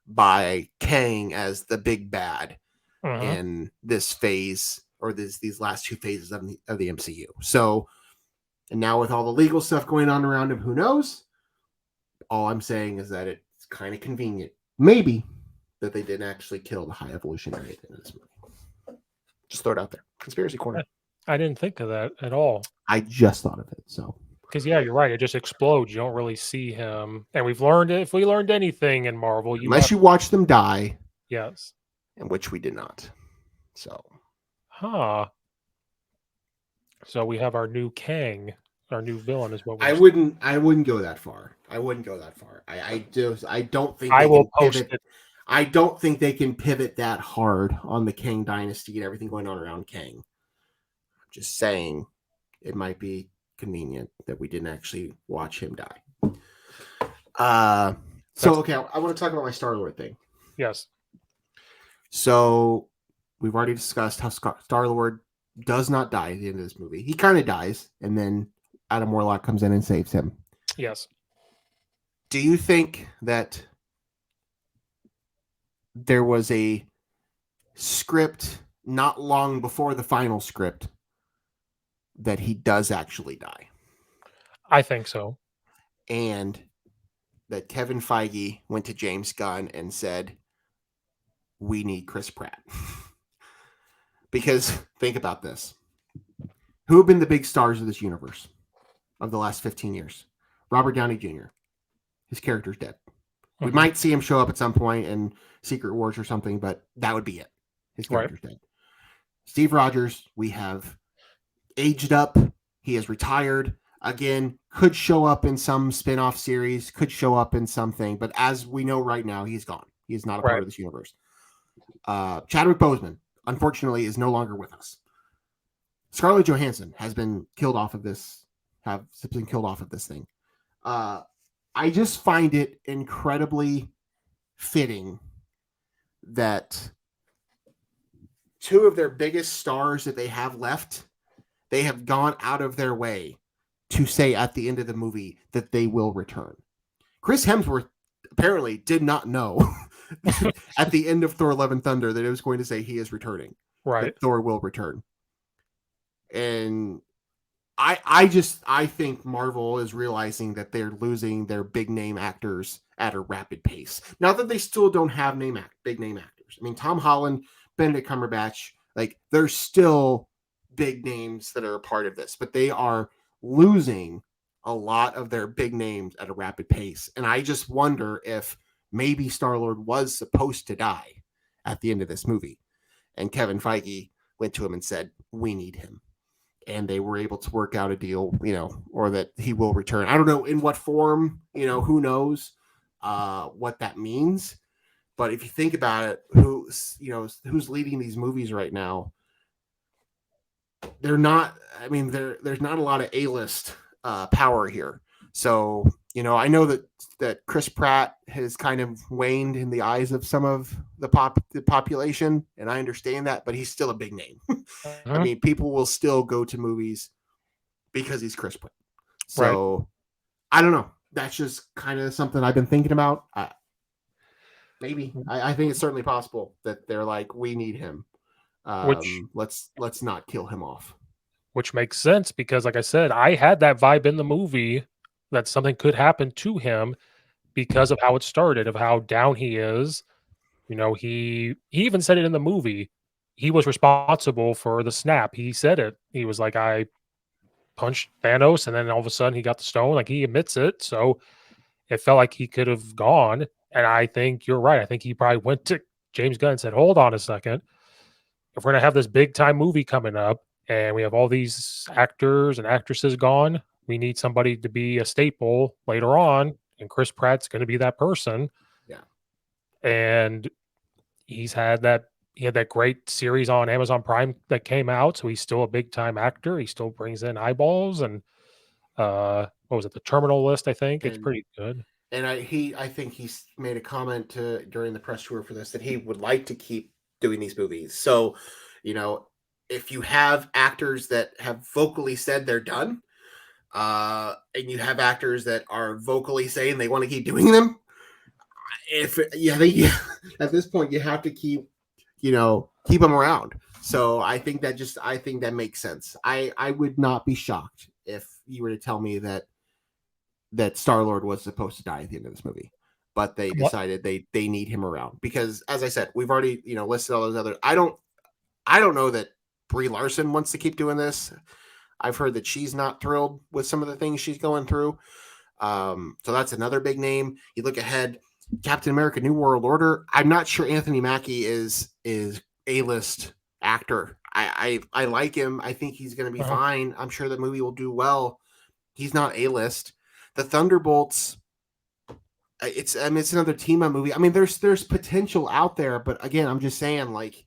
by Kang as the big bad Mhm. in this phase or these last two phases of the MCU. So, and now with all the legal stuff going on around him, who knows? All I'm saying is that it's kind of convenient, maybe, that they didn't actually kill the High Evolutionary at the end of this movie. Just throw it out there. Conspiracy corner. I didn't think of that at all. I just thought of it. So, Because yeah, you're right. It just explodes. You don't really see him, and we've learned if we learned anything in Marvel, you unless have you watch them die, yes, in which we did not. So, huh? So we have our new Kang, our new villain is what we're. I wouldn't go that far. I wouldn't go that far. I don't think I they will can post pivot. it. I don't think they can pivot that hard on the Kang dynasty and everything going on around Kang. Just saying, it might be convenient that we didn't actually watch him die. So That's okay, I want to talk about my Star Lord thing. yes, So we've already discussed how Star Lord does not die at the end of this movie. He kind of dies, and then Adam Warlock comes in and saves him. yes. Do you think that there was a script not long before the final script that he does actually die, I think so. and that Kevin Feige went to James Gunn and said, "We need Chris Pratt"? Because think about this: who have been the big stars of this universe of the last 15 years? Robert Downey Jr. His character's dead. We Mhm. might see him show up at some point in Secret Wars or something, but that would be it. His Right, character's dead. Steve Rogers, we have aged up. He is retired. Again, could show up in some spin-off series, could show up in something, but as we know right now, he's gone. He is not a part right. of this universe. Chadwick Boseman, unfortunately, is no longer with us. Scarlett Johansson has been killed off of this, have been killed off of this thing. I just find it incredibly fitting that two of their biggest stars that they have left, they have gone out of their way to say at the end of the movie that they will return. Chris Hemsworth apparently did not know at the end of Thor Love and Thunder that it was going to say he is returning, Right. that Thor will return. And I think Marvel is realizing that they're losing their big name actors at a rapid pace. Not that they still don't have big name actors. I mean, Tom Holland, Benedict Cumberbatch, like there's still big names that are a part of this, but they are losing a lot of their big names at a rapid pace. And I just wonder if maybe Star-Lord was supposed to die at the end of this movie. And Kevin Feige went to him and said, "We need him." And they were able to work out a deal, or that he will return. I don't know in what form, who knows what that means. But if you think about it, who's leading these movies right now? They're not. I mean, there's not a lot of A-list power here. So I know that Chris Pratt has kind of waned in the eyes of some of the population, and I understand that, but he's still a big name. I Mhm. mean, people will still go to movies because he's Chris Pratt. Right. So I don't know. That's just kind of something I've been thinking about. Maybe I think it's certainly possible that they're like, we need him. Which Let's not kill him off. which makes sense because, like I said, I had that vibe in the movie that something could happen to him because of how it started, of how down he is. He even said it in the movie. He was responsible for the snap. He said it. He was like, "I punched Thanos," and then all of a sudden he got the stone. Like he admits it. So it felt like he could have gone. And I think you're right. I think he probably went to James Gunn and said, "Hold on a second. If we're gonna have this big time movie coming up, and we have all these actors and actresses gone, we need somebody to be a staple later on." And Chris Pratt's going to be that person. Yeah. And he had that great series on Amazon Prime that came out, so he's still a big time actor. He still brings in eyeballs, and what was it? The Terminal List, I think. It's and pretty good. I think he's made a comment during the press tour for this that he would like to keep doing these movies. So, you know, if you have actors that have vocally said they're done, and you have actors that are vocally saying they want to keep doing them, if yeah, at this point you have to keep them around. So I think that makes sense. I would not be shocked if you were to tell me that Star Lord was supposed to die at the end of this movie, but they What? decided they need him around because, as I said, we've already listed all those other. I don't know that Brie Larson wants to keep doing this. I've heard that she's not thrilled with some of the things she's going through. So that's another big name. You look ahead, Captain America: New World Order. I'm not sure Anthony Mackie is A-list actor. I like him. I think he's going to be Uh-huh. fine. I'm sure the movie will do well. He's not A-list. The Thunderbolts. It's another team up movie. I mean, there's potential out there, but again, I'm just saying, like,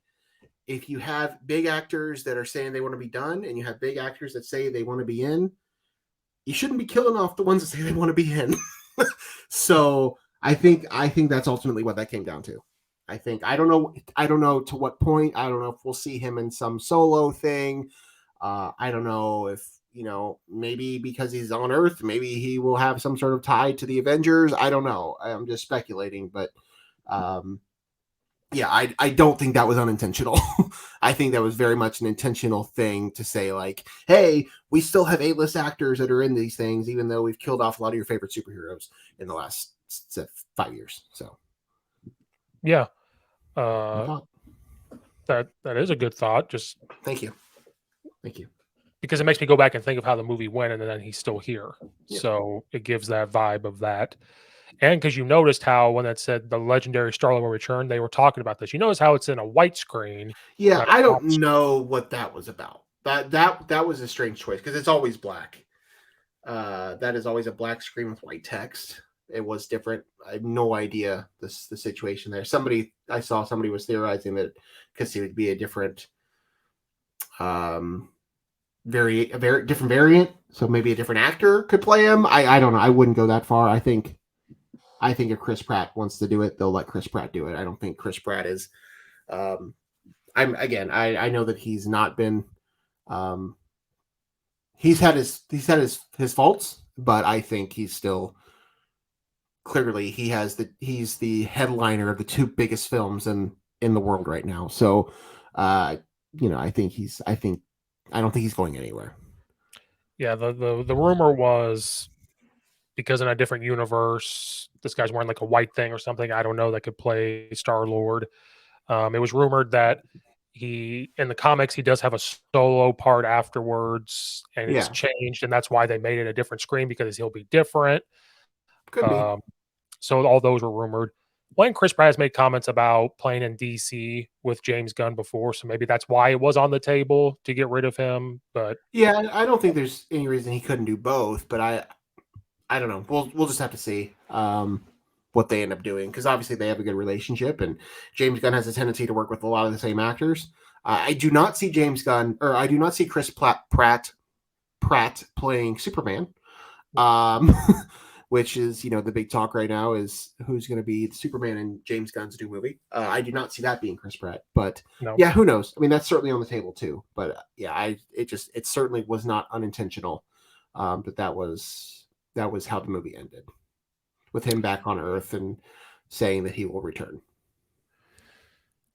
if you have big actors that are saying they want to be done, and you have big actors that say they want to be in, you shouldn't be killing off the ones that say they want to be in. So I think that's ultimately what that came down to. I don't know to what point. I don't know if we'll see him in some solo thing. I don't know if maybe because he's on Earth, maybe he will have some sort of tie to the Avengers. I don't know. I'm just speculating, but um, yeah, I don't think that was unintentional. I think that was very much an intentional thing to say, like, hey, we still have A-list actors that are in these things, even though we've killed off a lot of your favorite superheroes in the last 5 years. So, Yeah. my Uh, thought. that is a good thought. Just Thank you. Thank you. because it makes me go back and think of how the movie went, and then he's still here. Yeah. So it gives that vibe of that. And because you noticed how when that said the legendary Star-Lord will return, they were talking about this. You notice how it's in a white screen, Yeah, not I a black don't know what that was about. That was a strange choice because it's always black. That is always a black screen with white text. It was different. I have no idea the situation there. I saw somebody was theorizing that because it would be a different, um, a very different variant. So maybe a different actor could play him. I don't know. I wouldn't go that far. I think if Chris Pratt wants to do it, they'll let Chris Pratt do it. I don't think Chris Pratt is. Um, I know that he's not been. Um, he's had his faults, but I think he's still clearly he's the headliner of the two biggest films in the world right now. So, uh, I don't think he's going anywhere. Yeah, the rumor was because in a different universe, this guy's wearing like a white thing or something. I don't know that could play Star Lord. It was rumored that he in the comics he does have a solo part afterwards, and it's Yeah, changed, and that's why they made it a different screen because he'll be different. could be. Um, so all those were rumored. When Chris Pratt has made comments about playing in DC with James Gunn before, so maybe that's why it was on the table to get rid of him. But Yeah, I don't think there's any reason he couldn't do both, but I don't know. We'll just have to see what they end up doing because obviously they have a good relationship, and James Gunn has a tendency to work with a lot of the same actors. I do not see James Gunn, or I do not see Pratt playing Superman. Um, which is the big talk right now is who's going to be Superman in James Gunn's new movie. I do not see that being Chris Pratt, but no, yeah, who knows? I mean, that's certainly on the table too. But yeah, it certainly was not unintentional. That was how the movie ended with him back on Earth and saying that he will return.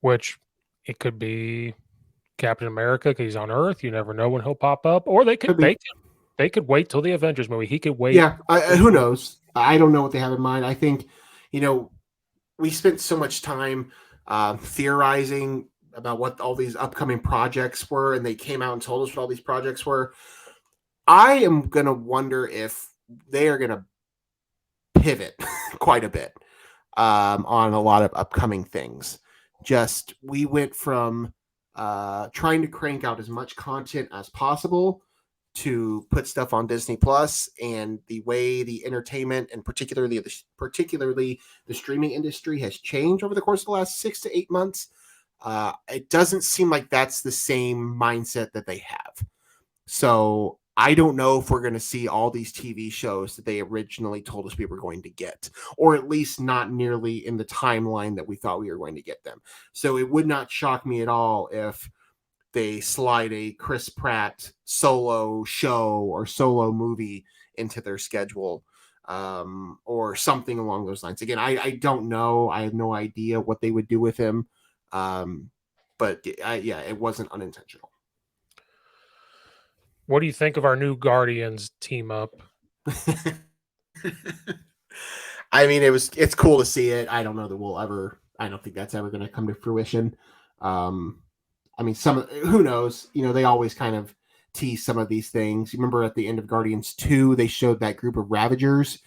which it could be Captain America because he's on Earth. You never know when he'll pop up, or they Could could be. they could wait till the Avengers movie. He could wait. Yeah, who knows? I don't know what they have in mind. I think, you know, we spent so much time theorizing about what all these upcoming projects were, and they came out and told us what all these projects were. I am going to wonder if they are going to pivot quite a bit on a lot of upcoming things. Just we went from trying to crank out as much content as possible to put stuff on Disney Plus, and the way the entertainment and particularly the streaming industry has changed over the course of the last 6 to 8 months, it doesn't seem like that's the same mindset that they have. So I don't know if we're going to see all these TV shows that they originally told us we were going to get, or at least not nearly in the timeline that we thought we were going to get them. So it would not shock me at all if they slide a Chris Pratt solo show or solo movie into their schedule, or something along those lines. Again, I don't know. I have no idea what they would do with him. Um, but yeah, it wasn't unintentional. What do you think of our new Guardians team up? I mean, it's cool to see it. I don't know that we'll ever. I don't think that's ever going to come to fruition. Um, I mean, who knows? You know, they always kind of tease some of these things. You remember at the end of Guardians 2, they showed that group of Ravagers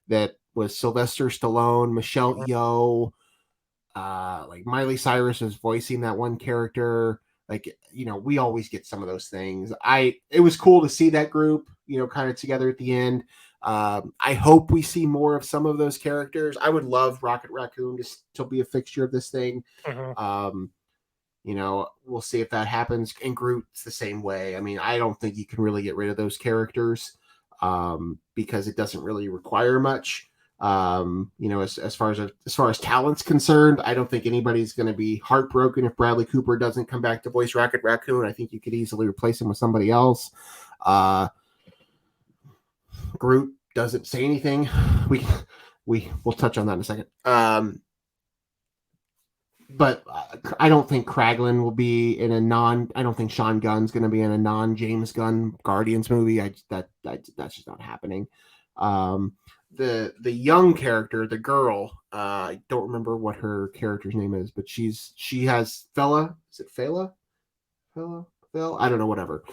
that was Sylvester Stallone, Michelle Mhm. Yeoh, like Miley Cyrus was voicing that one character. Like, you know, we always get some of those things. It was cool to see that group, you know, kind of together at the end. I hope we see more of some of those characters. I would love Rocket Raccoon to be a fixture of this thing. Mhm. Um, you know, we'll see if that happens. And Groot's the same way. I mean, I don't think you can really get rid of those characters, because it doesn't really require much. You know, as far as talent's concerned, I don't think anybody's going to be heartbroken if Bradley Cooper doesn't come back to voice Rocket Raccoon. I think you could easily replace him with somebody else. Uh, Groot doesn't say anything. We we'll touch on that in a second. But I don't think Kraglin will be in a non. I don't think Sean Gunn's going to be in a non James Gunn Guardians movie. That's just not happening. Um, the young character, the girl, I don't remember what her character's name is, but she has Fela. Is it Fela? Fela? Phil? I don't know. Whatever.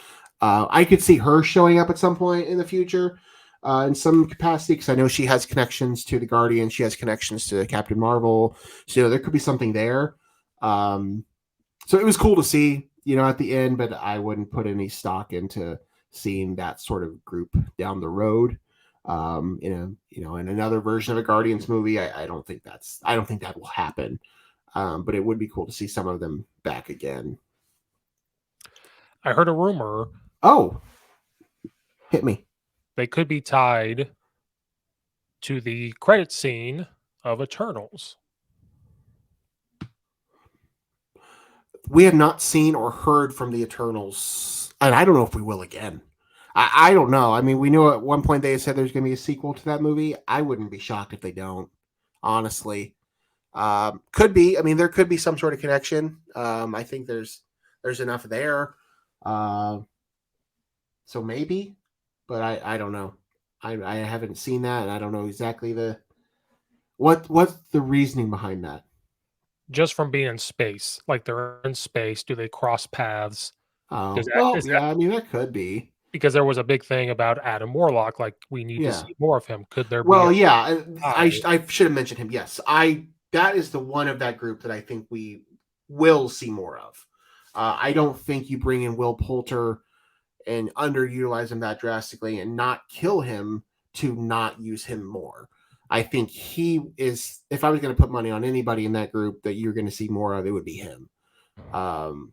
I could see her showing up at some point in the future. In some capacity, because I know she has connections to the Guardian, she has connections to Captain Marvel, so you know, there could be something there. Um, so it was cool to see, you know, at the end, but I wouldn't put any stock into seeing that sort of group down the road. In a in another version of a Guardians movie, I don't think that will happen. But it would be cool to see some of them back again. I heard a rumor Oh, hit me. they could be tied to the credit scene of Eternals. We have not seen or heard from the Eternals, and I don't know if we will again. I don't know. I mean, we knew at one point they said there's going to be a sequel to that movie. I wouldn't be shocked if they don't, honestly. Could be. I mean, there could be some sort of connection. I think there's enough there. Uh, so maybe, but I don't know. I haven't seen that, and I don't know exactly what's the reasoning behind that. Just from being in space, like they're in space, do they cross paths? Does Oh that well, is that yeah. I mean, that could be. because there was a big thing about Adam Warlock, like we need to Yeah. see more of him. Could there be a Well, yeah, tie? I should have mentioned him. Yes, I that is the one of that group that I think we will see more of. I don't think you bring in Will Poulter and underutilize him that drastically and not kill him to not use him more. I think he is. If I was going to put money on anybody in that group that you're going to see more of, it would be him. Um,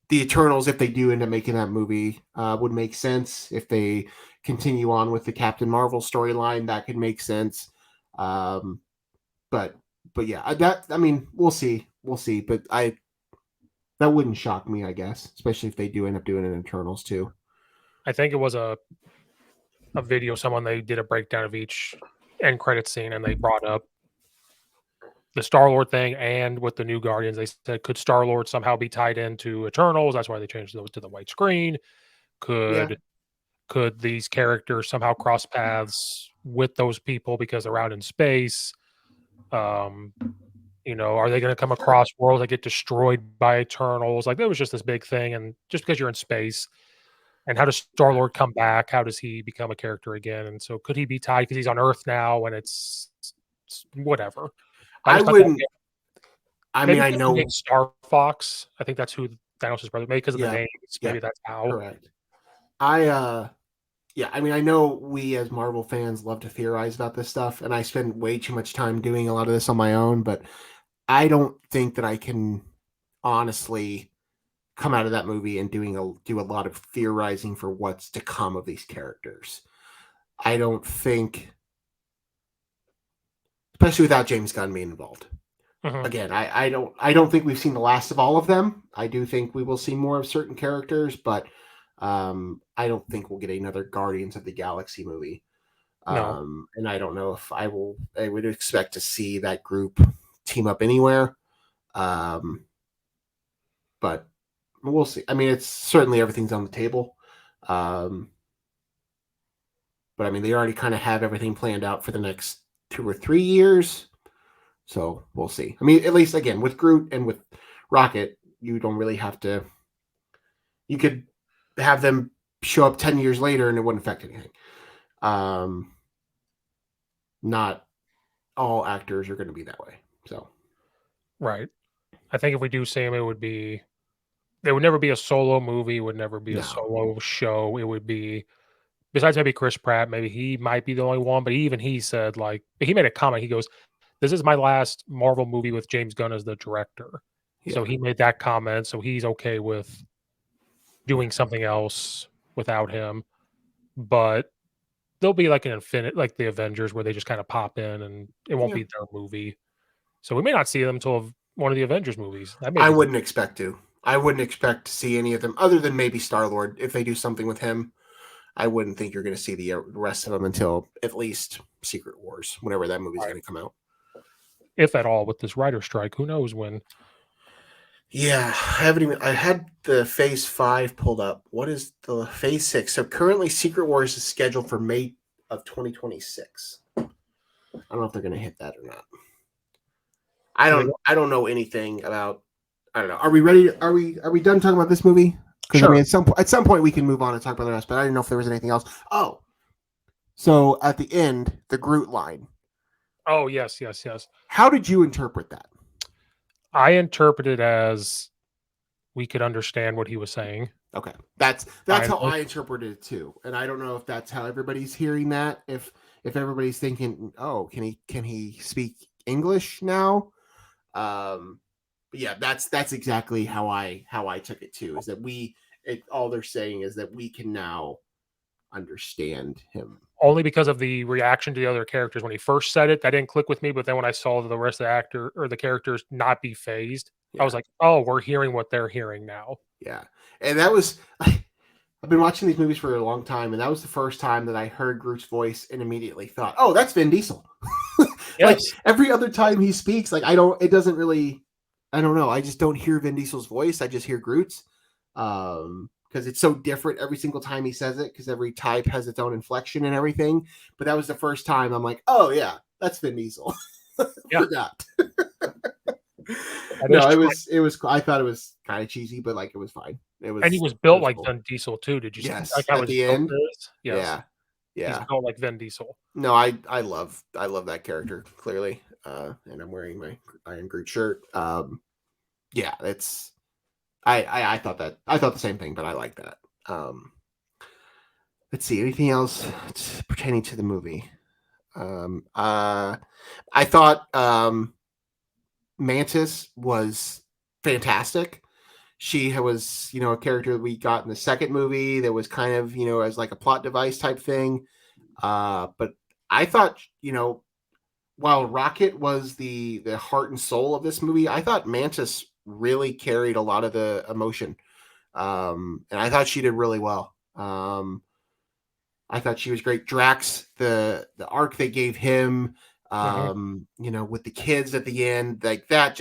the Eternals, if they do end up making that movie, would make sense. If they continue on with the Captain Marvel storyline, that could make sense. Um, but but yeah, that I mean, we'll see. But that wouldn't shock me, I guess, especially if they do end up doing an Eternals too. I think it was a video someone they did a breakdown of each end credit scene, and they brought up the Star Lord thing, and with the new Guardians, they said could Star Lord somehow be tied into Eternals? That's why they changed it to the white screen. Yeah, Could these characters somehow cross paths with those people because they're out in space? Um, are they going to come sure. across worlds that get destroyed by Eternals? Like, there was just this big thing, and just because you're in space, and how does Star Lord come back? How does he become a character again? And so, could he be tied because he's on Earth now, and it's whatever? I I just thought that wouldn't. I mean, maybe I because he named know. Star Fox. I think that's who Thanos' brother. Maybe because of the Yeah, names. yeah, Maybe that's how. correct. I Yeah, I mean, I know we as Marvel fans love to theorize about this stuff, and I spend way too much time doing a lot of this on my own, but I don't think that I can honestly come out of that movie and do a lot of theorizing for what's to come of these characters. I don't think, especially without James Gunn being involved. Mhm. Again, I don't think we've seen the last of all of them. I do think we will see more of certain characters, but I don't think we'll get another Guardians of the Galaxy movie. No. And I don't know if I will. I would expect to see that group team up anywhere, but we'll see. I mean, it's certainly everything's on the table, um, but I mean, they already kind of have everything planned out for the next 2 or 3 years. So we'll see. I mean, at least again with Groot and with Rocket, you don't really have to. You could have them show up 10 years later, and it wouldn't affect anything. Um, not all actors are going to be that way. So Right. I think if we do see him, it would be there would never be a solo movie, it would never be a no, solo show. It would be besides maybe Chris Pratt, maybe he might be the only one, but even he said, like he made a comment, he goes, "This is my last Marvel movie with James Gunn as the director." So yeah, he made that comment, so he's okay with doing something else without him, but there'll be like an infinite like the Avengers where they just kinda pop in and it won't yeah. be their movie. So we may not see them until one of the Avengers movies. That may I be wouldn't expect to. I wouldn't expect to see any of them other than maybe Star Lord if they do something with him. I wouldn't think you're going to see the rest of them until at least Secret Wars, whenever that movie's right, going to come out. if at all, with this writer strike, who knows when. Yeah, I haven't even. I had the Phase 5 pulled up. What is the Phase 6? So currently, Secret Wars is scheduled for May of 2026. I don't know if they're going to hit that or not. I They don't. I don't know anything about. I don't know. Are we ready? Are we done talking about this movie? Because I mean, Sure. at some point we can move on and talk about the rest. But I didn't know if there was anything else. Oh, so at the end, the Groot line. Oh, yes, yes, yes. How did you interpret that? I interpret it as we could understand what he was saying, Okay, that's how finally. I interpreted it too, and I don't know if that's how everybody's hearing that. If everybody's thinking, oh, can he speak English now? But yeah, that's exactly how I took it too. Is that all they're saying is that we can now understand him. Only because of the reaction to the other characters. When he first said it, that didn't click with me, but then when I saw the rest of the actor or the characters not be phased, I was Yeah, like, "Oh, we're hearing what they're hearing now." yeah, and that was. I've been watching these movies for a long time, and that was the first time that I heard Groot's voice and immediately thought, "Oh, that's Vin Diesel." Like Yes. every other time he speaks, like I don't. It doesn't really. I don't know. I just don't hear Vin Diesel's voice. I just hear Groot's, because it's so different every single time he says it. Because every type has its own inflection and everything. But that was the first time I'm like, "Oh yeah, that's Vin Diesel." Yeah, Forgot. that is No, it true. was. It was. I thought it was kind of cheesy, but like it was fine. It And he was. was It built was like cool. Vin Diesel too. Did you like Yes, how at his the build end. is? Yes. Yeah, He's yeah. built like Vin Diesel. No, I love that character clearly, and I'm wearing my Iron Groot shirt. Yeah, it's I thought the same thing, but I like that. Um, let's see anything else pertaining to the movie. Um, uh, I thought Mantis was fantastic. She was, a character that we got in the second movie that was kind of, as like a plot device type thing. But I thought, while Rocket was the heart and soul of this movie, I thought Mantis really carried a lot of the emotion, and I thought she did really well. I thought she was great. Drax, the arc they gave him, Mhm. with the kids at the end, like that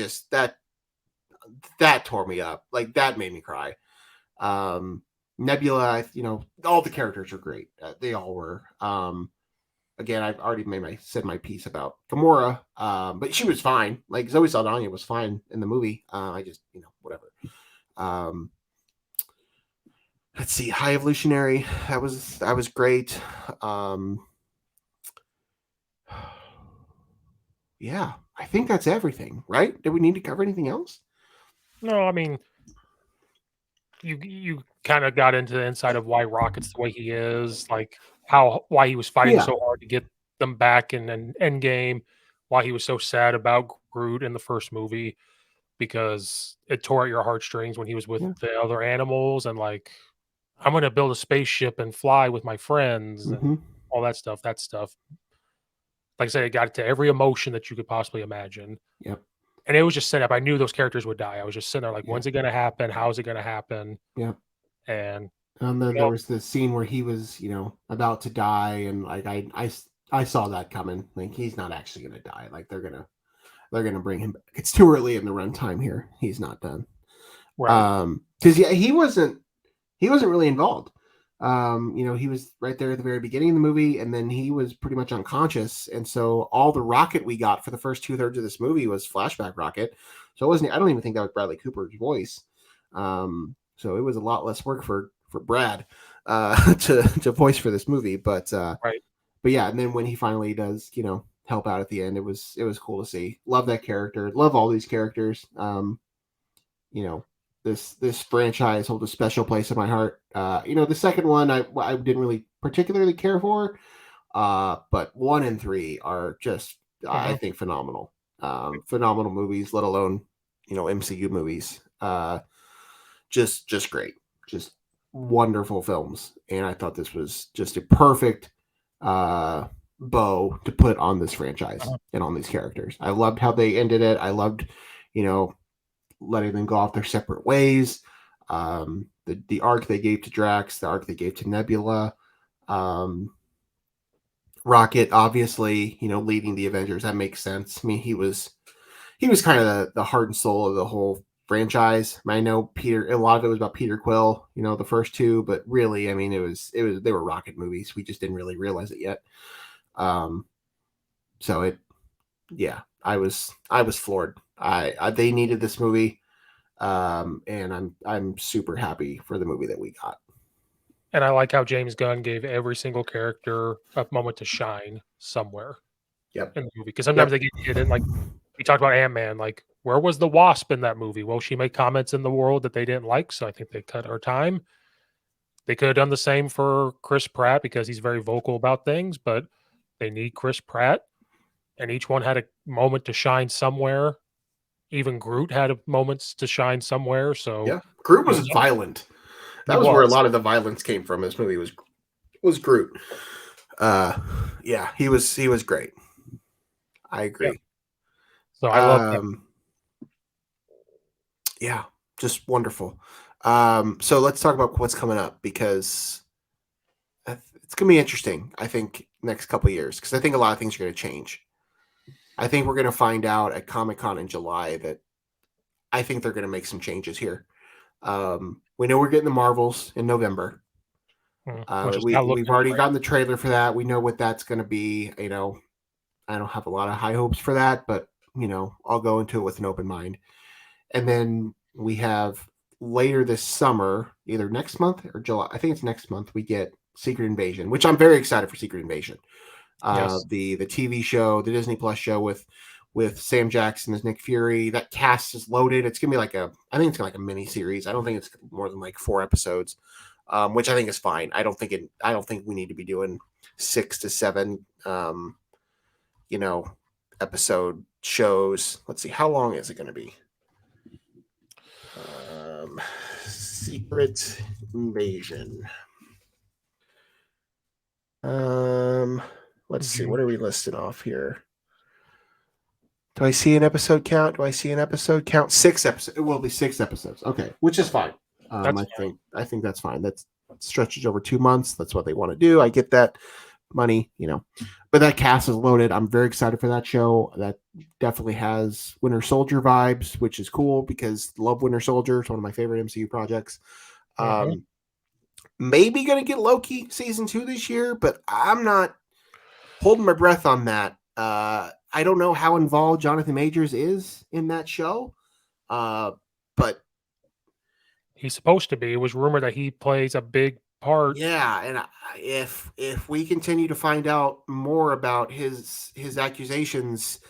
tore me up. Like that made me cry. Um, Nebula, all the characters are great. They all were. Again, I've already said my piece about Gamora, but she was fine. Like Zoe Saldana was fine in the movie. I just, whatever. Um, let's see, High Evolutionary. That was great. Um, yeah, I think that's everything. Right? Did we need to cover anything else? No, I mean, you kinda got into the inside of why Rocket's the way he is, like, how why he was fighting Yeah, so hard to get them back in an Endgame, why he was so sad about Groot in the first movie, because it tore at your heartstrings when he was with Yeah. the other animals and, like, "I'm gonna build a spaceship and fly with my friends," Hmm. and all that stuff, like I said, it got to every emotion that you could possibly imagine, Yep. and it was just set up. I knew those characters would die. I was just sitting there like, Yeah. "When's it gonna happen? How is it gonna happen?" Yep. And, And then you there know was the scene where he was, about to die, and like I saw that coming. Like he's not actually gonna die. Like they're gonna bring him back. It's too early in the runtime here. He's not done. Right. Because yeah, he wasn't really involved. He was right there at the very beginning of the movie, and then he was pretty much unconscious. And so all the Rocket we got for the first 2/3 of this movie was flashback Rocket. So it wasn't. I don't even think that was Bradley Cooper's voice. So it was a lot less work for Brad to voice for this movie. Right. But yeah, and then when he finally does, help out at the end, it was cool to see. Love that character. Love all these characters. You know, this franchise holds a special place in my heart. The second one I didn't really particularly care for, but 1 and 3 are just I Mhm. think phenomenal. Phenomenal movies, let alone MCU movies. Just great, just wonderful films, and I thought this was just a perfect bow to put on this franchise Uh-huh. and on these characters. I loved how they ended it. I loved, you know, letting them go off their separate ways. The arc they gave to Drax, the arc they gave to Nebula, um, Rocket, obviously, leading the Avengers. That makes sense. I mean, he was kind of the heart and soul of the whole franchise. I know Peter. A lot of it was about Peter Quill, the first two, but really, I mean, it was they were Rocket movies. We just didn't really realize it yet. Um, so yeah, I was floored. They needed this movie. And I'm super happy for the movie that we got. And I like how James Gunn gave every single character a moment to shine somewhere Yep. in the movie, because sometimes Yep. they get hidden, like, we talked about Ant-Man, like, where was the Wasp in that movie? Well, she made comments in the world that they didn't like, so I think they cut her time. They could have done the same for Chris Pratt because he's very vocal about things, but they need Chris Pratt, and each one had a moment to shine somewhere. Even Groot had a moments to shine somewhere, so Yeah. Groot it was was all violent. he That was where a was. lot of the violence came from. This movie was Groot. Uh, yeah, he was great. I Yeah. agree. So I love that. Um, yeah, just wonderful. So let's talk about what's coming up because it's gonna be interesting. I think next couple of years because I think a lot of things are gonna change. I think we're gonna find out at Comic Con in July that I think they're gonna make some changes here. We know we're getting the Marvels in November. Which is not We've looking already great. gotten the trailer for that. We know what that's going to be. I don't have a lot of high hopes for that, but I'll go into it with an open mind. And then we have later this summer, either next month or July. I think it's next month. We get Secret Invasion, which I'm very excited for. Secret Invasion, Yes. the TV show, the Disney Plus show with Sam Jackson as Nick Fury. That cast is loaded. It's gonna be I think it's gonna be like a mini series. I don't think it's more than like 4 episodes, which I think is fine. I don't think we need to be doing 6 to 7, you know, episode shows. Let's see, how long is it gonna be? Secret Invasion. Um, let's see. June. What are we listing off here? Do I see an episode count? Do I see an episode count? 6 episodes. It will be 6 episodes. Okay, which is fine. That's I think that's fine. That stretches over 2 months. That's what they want to do. I get that money. But that cast is loaded. I'm very excited for that show. That definitely has Winter Soldier vibes, which is cool because love Winter Soldier. It's one of my favorite MCU projects. mhm. Um, Maybe gonna get Loki season 2 this year, but I'm not holding my breath on that. I don't know how involved Jonathan Majors is in that show, but He's supposed to be. It was rumored that he plays a big part yeah, and if we continue to find out more about his accusations,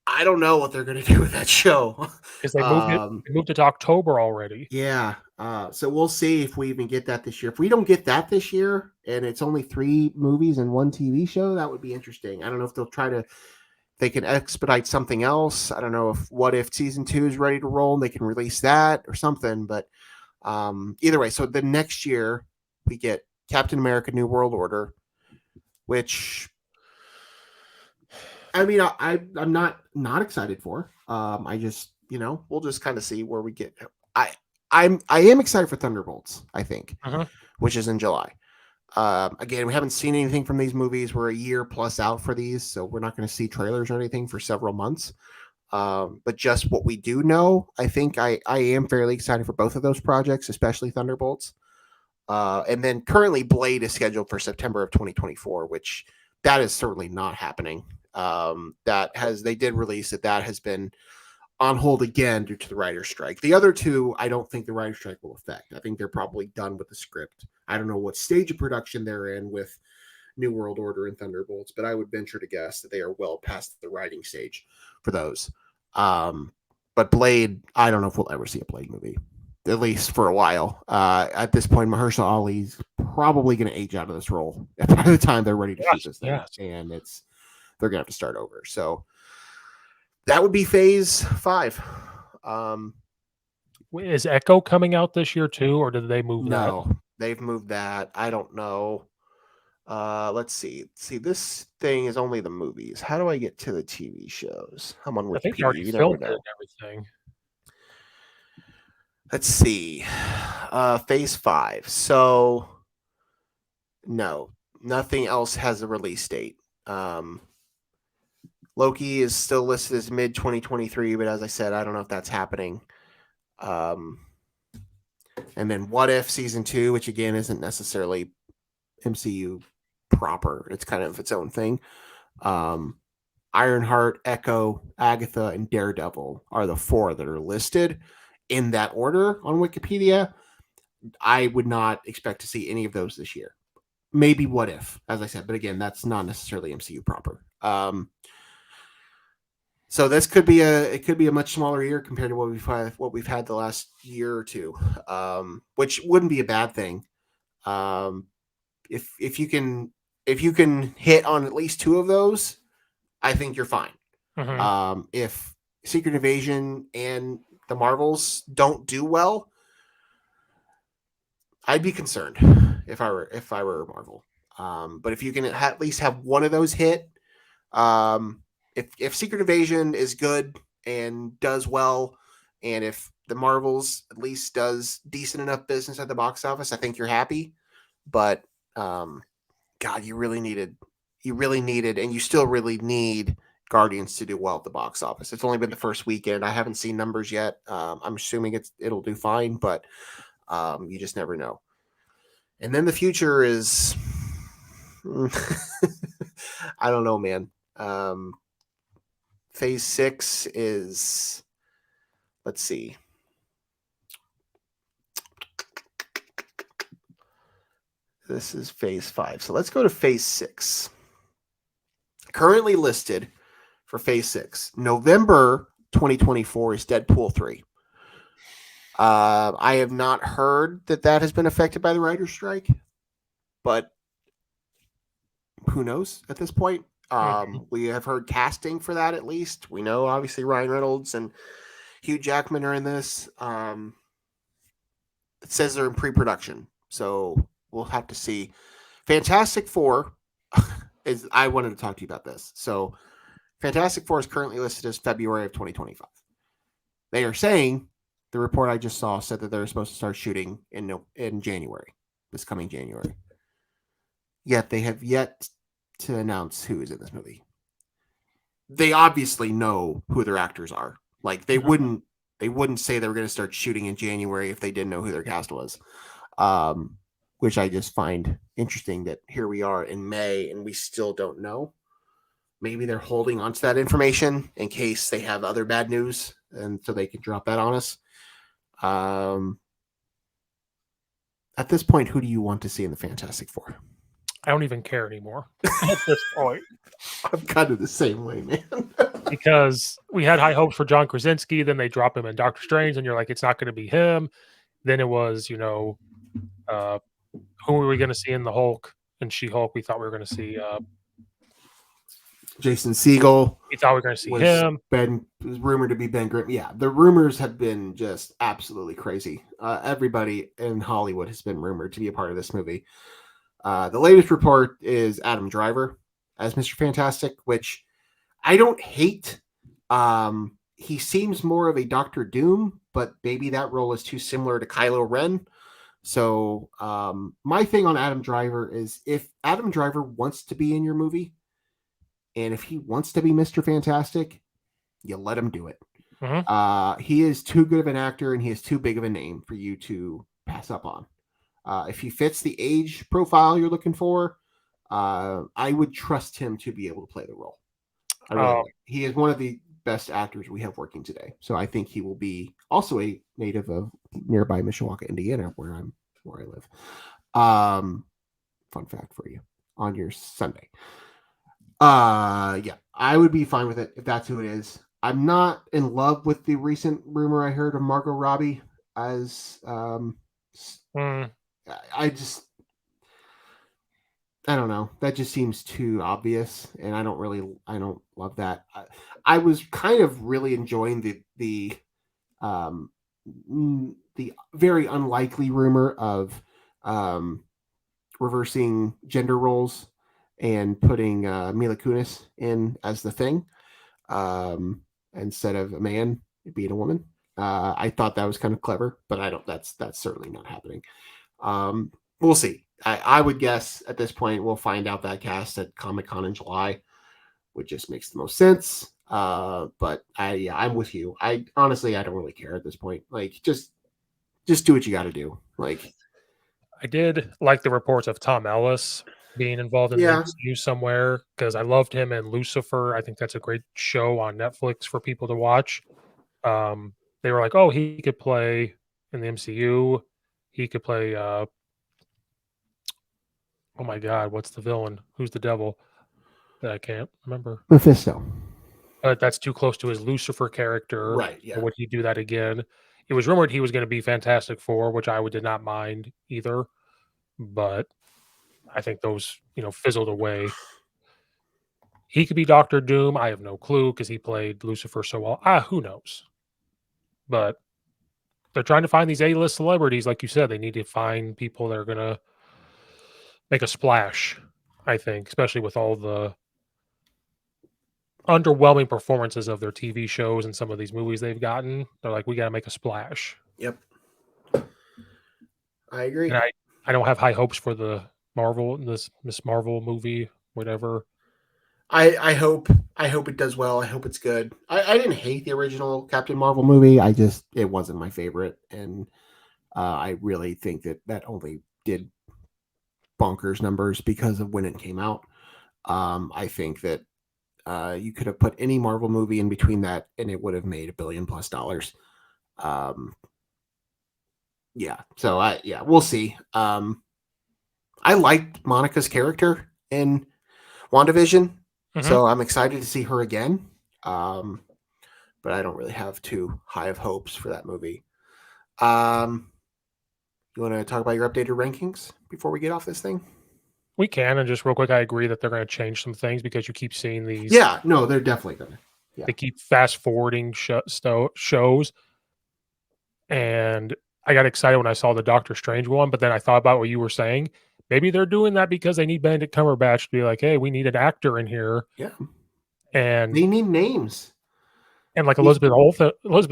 I don't know what they're going to do with that show. because um, they moved it to October already. yeah, so we'll see if we even get that this year. If we don't get that this year, and it's only 3 movies and 1 TV show, that would be interesting. I don't know if they'll try to they can expedite something else. I don't know if What If season 2 is ready to roll and they can release that or something. But either way, so the next year we get Captain America: New World Order, which I mean I'm not excited for. I just we'll just kind of see where we get. I I am excited for Thunderbolts. I think, Uh-huh. which is in July. Again, we haven't seen anything from these movies. We're a year plus out for these, so we're not going to see trailers or anything for several months. But just what we do know, I think I am fairly excited for both of those projects, especially Thunderbolts. And then currently Blade is scheduled for September of 2024, which that is certainly not happening. They did release that has been on hold again due to the writer's strike. The other two, I don't think the writer's strike will affect. I think they're probably done with the script. I don't know what stage of production they're in with New World Order and Thunderbolts, but I would venture to guess that they are well past the writing stage for those. But Blade, I don't know if we'll ever see a Blade movie, at least for a while. At this point, Mahershala Ali's probably going to age out of this role by the time they're ready to shoot this thing, and they're going to have to start over. So that would be Phase 5. Is Echo coming out this year too, or did they move that? No, they've moved that. I don't know. Let's see. See, this thing is only the movies. How do I get to the TV shows? I'm on I think they Wikipedia. already You never filmed it know. and everything. Let's see. Phase 5. So, no, nothing else has a release date. Loki is still listed as mid 2023, but as I said, I don't know if that's happening. And then What If season 2, which again isn't necessarily MCU proper. It's kind of its own thing. Ironheart, Echo, Agatha, and Daredevil are the 4 that are listed in that order on Wikipedia. I would not expect to see any of those this year. Maybe What If, as I said, but again, that's not necessarily MCU proper. So this could be a much smaller year compared to what we've had the last year or two, which wouldn't be a bad thing. If you can hit on at least 2 of those, I think you're fine. If Secret Invasion and the Marvels don't do well, I'd be concerned if I were Marvel. But if you can at least have one of those hit, if Secret Invasion is good and does well, and if the Marvels at least does decent enough business at the box office, I think you're happy. But God, you really needed, and you still really need Guardians to do well at the box office. It's only been the first weekend. I haven't seen numbers yet. I'm assuming it'll do fine, but you just never know. And then the future is, I don't know, man. Phase 6 is, let's see. This is Phase 5. So let's go to Phase 6. Currently listed for Phase 6. November 2024 is Deadpool 3. I have not heard that has been affected by the writer's strike, but who knows at this point? We have heard casting for that at least. We know obviously Ryan Reynolds and Hugh Jackman are in this. It says they're in pre-production, so we'll have to see. Fantastic Four is. I wanted to talk to you about this. So, Fantastic Four is currently listed as February of 2025. They are saying, the report I just saw said that they're supposed to start shooting in January, this coming January. Yet they have yet to announce who is in this movie. They obviously know who their actors are. Like they wouldn't say they were going to start shooting in January if they didn't know who their cast was. Which I just find interesting that here we are in May and we still don't know. Maybe they're holding onto that information in case they have other bad news and so they can drop that on us. At this point, who do you want to see in the Fantastic Four? I don't even care anymore at this point. I'm kind of the same way, man. Because we had high hopes for John Krasinski, then they drop him in Doctor Strange, and you're like, it's not going to be him. Then it was, who were we going to see in the Hulk and She-Hulk? We thought we were going to see Jason Segel We thought we were going to see him. was rumored to be Ben Grimm. Yeah, the rumors have been just absolutely crazy. Everybody in Hollywood has been rumored to be a part of this movie. The latest report is Adam Driver as Mr. Fantastic, which I don't hate. He seems more of a Doctor Doom, but maybe that role is too similar to Kylo Ren. So my thing on Adam Driver is if Adam Driver wants to be in your movie, and if he wants to be Mr. Fantastic, you let him do it. Mhm. He is too good of an actor and he is too big of a name for you to pass up on. If he fits the age profile you're looking for, I would trust him to be able to play the role. I really Um, would. He is one of the best actors we have working today. So I think he will be also a native of nearby Mishawaka, Indiana, where I live. Fun fact for you on your Sunday. Yeah, I would be fine with it if that's who it is. I'm not in love with the recent rumor I heard of Margot Robbie as mm, I just I don't know. That just seems too obvious, and I don't love that. I was kind of really enjoying um the very unlikely rumor of um reversing gender roles and putting Mila Kunis in as the Thing instead of a man being a woman. I thought that was kind of clever, but I don't. That's certainly not happening. We'll see. I would guess at this point we'll find out that cast at Comic Con in July, which just makes the most sense. But I'm with you. I honestly I don't really care at this point. Like just do what you got to do. Like I did like the reports of Tom Ellis being involved in the yeah, MCU somewhere because I loved him in Lucifer. I think that's a great show on Netflix for people to watch. Um, they were like, "Oh, he could play in the MCU. He could play." Oh my God, what's the villain? Who's the devil? That I can't remember. Mephisto. But that's too close to his Lucifer character. Right. Or Yeah. would he do that again? It was rumored he was going to be Fantastic Four, which did not mind either. But I think those fizzled away. He could be Doctor Doom. I have no clue because he played Lucifer so well. Who knows? But they're trying to find these A-list celebrities, like you said. They need to find people that are going to make a splash. I think, especially with all the underwhelming performances of their TV shows and some of these movies they've gotten. They're like, we got to make a splash. Yep. I And agree. I don't have high hopes for this Miss Marvel movie, whatever. I hope it does well. I hope it's good. I didn't hate the original Captain Marvel movie. It wasn't my favorite, and I really think that only did bonkers numbers because of when it came out. I think that you could have put any Marvel movie in between that, and it would have made $1 billion+. Um, yeah. So we'll see. I liked Monica's character in WandaVision, Mhm. so I'm excited to see her again. Um, but I don't really have too high of hopes for that movie. Um, you want to talk about your updated rankings before we get off this thing? We can, and just real quick, I agree that they're going to change some things because you keep seeing these. Yeah, no, they're definitely gonna. Yeah, They keep fast forwarding shows, and I got excited when I saw the Doctor Strange one. But then I thought about what you were saying. Maybe they're doing that because they need Benedict Cumberbatch to be like, "Hey, we need an actor in here," yeah. and They need names. like He- Elizabeth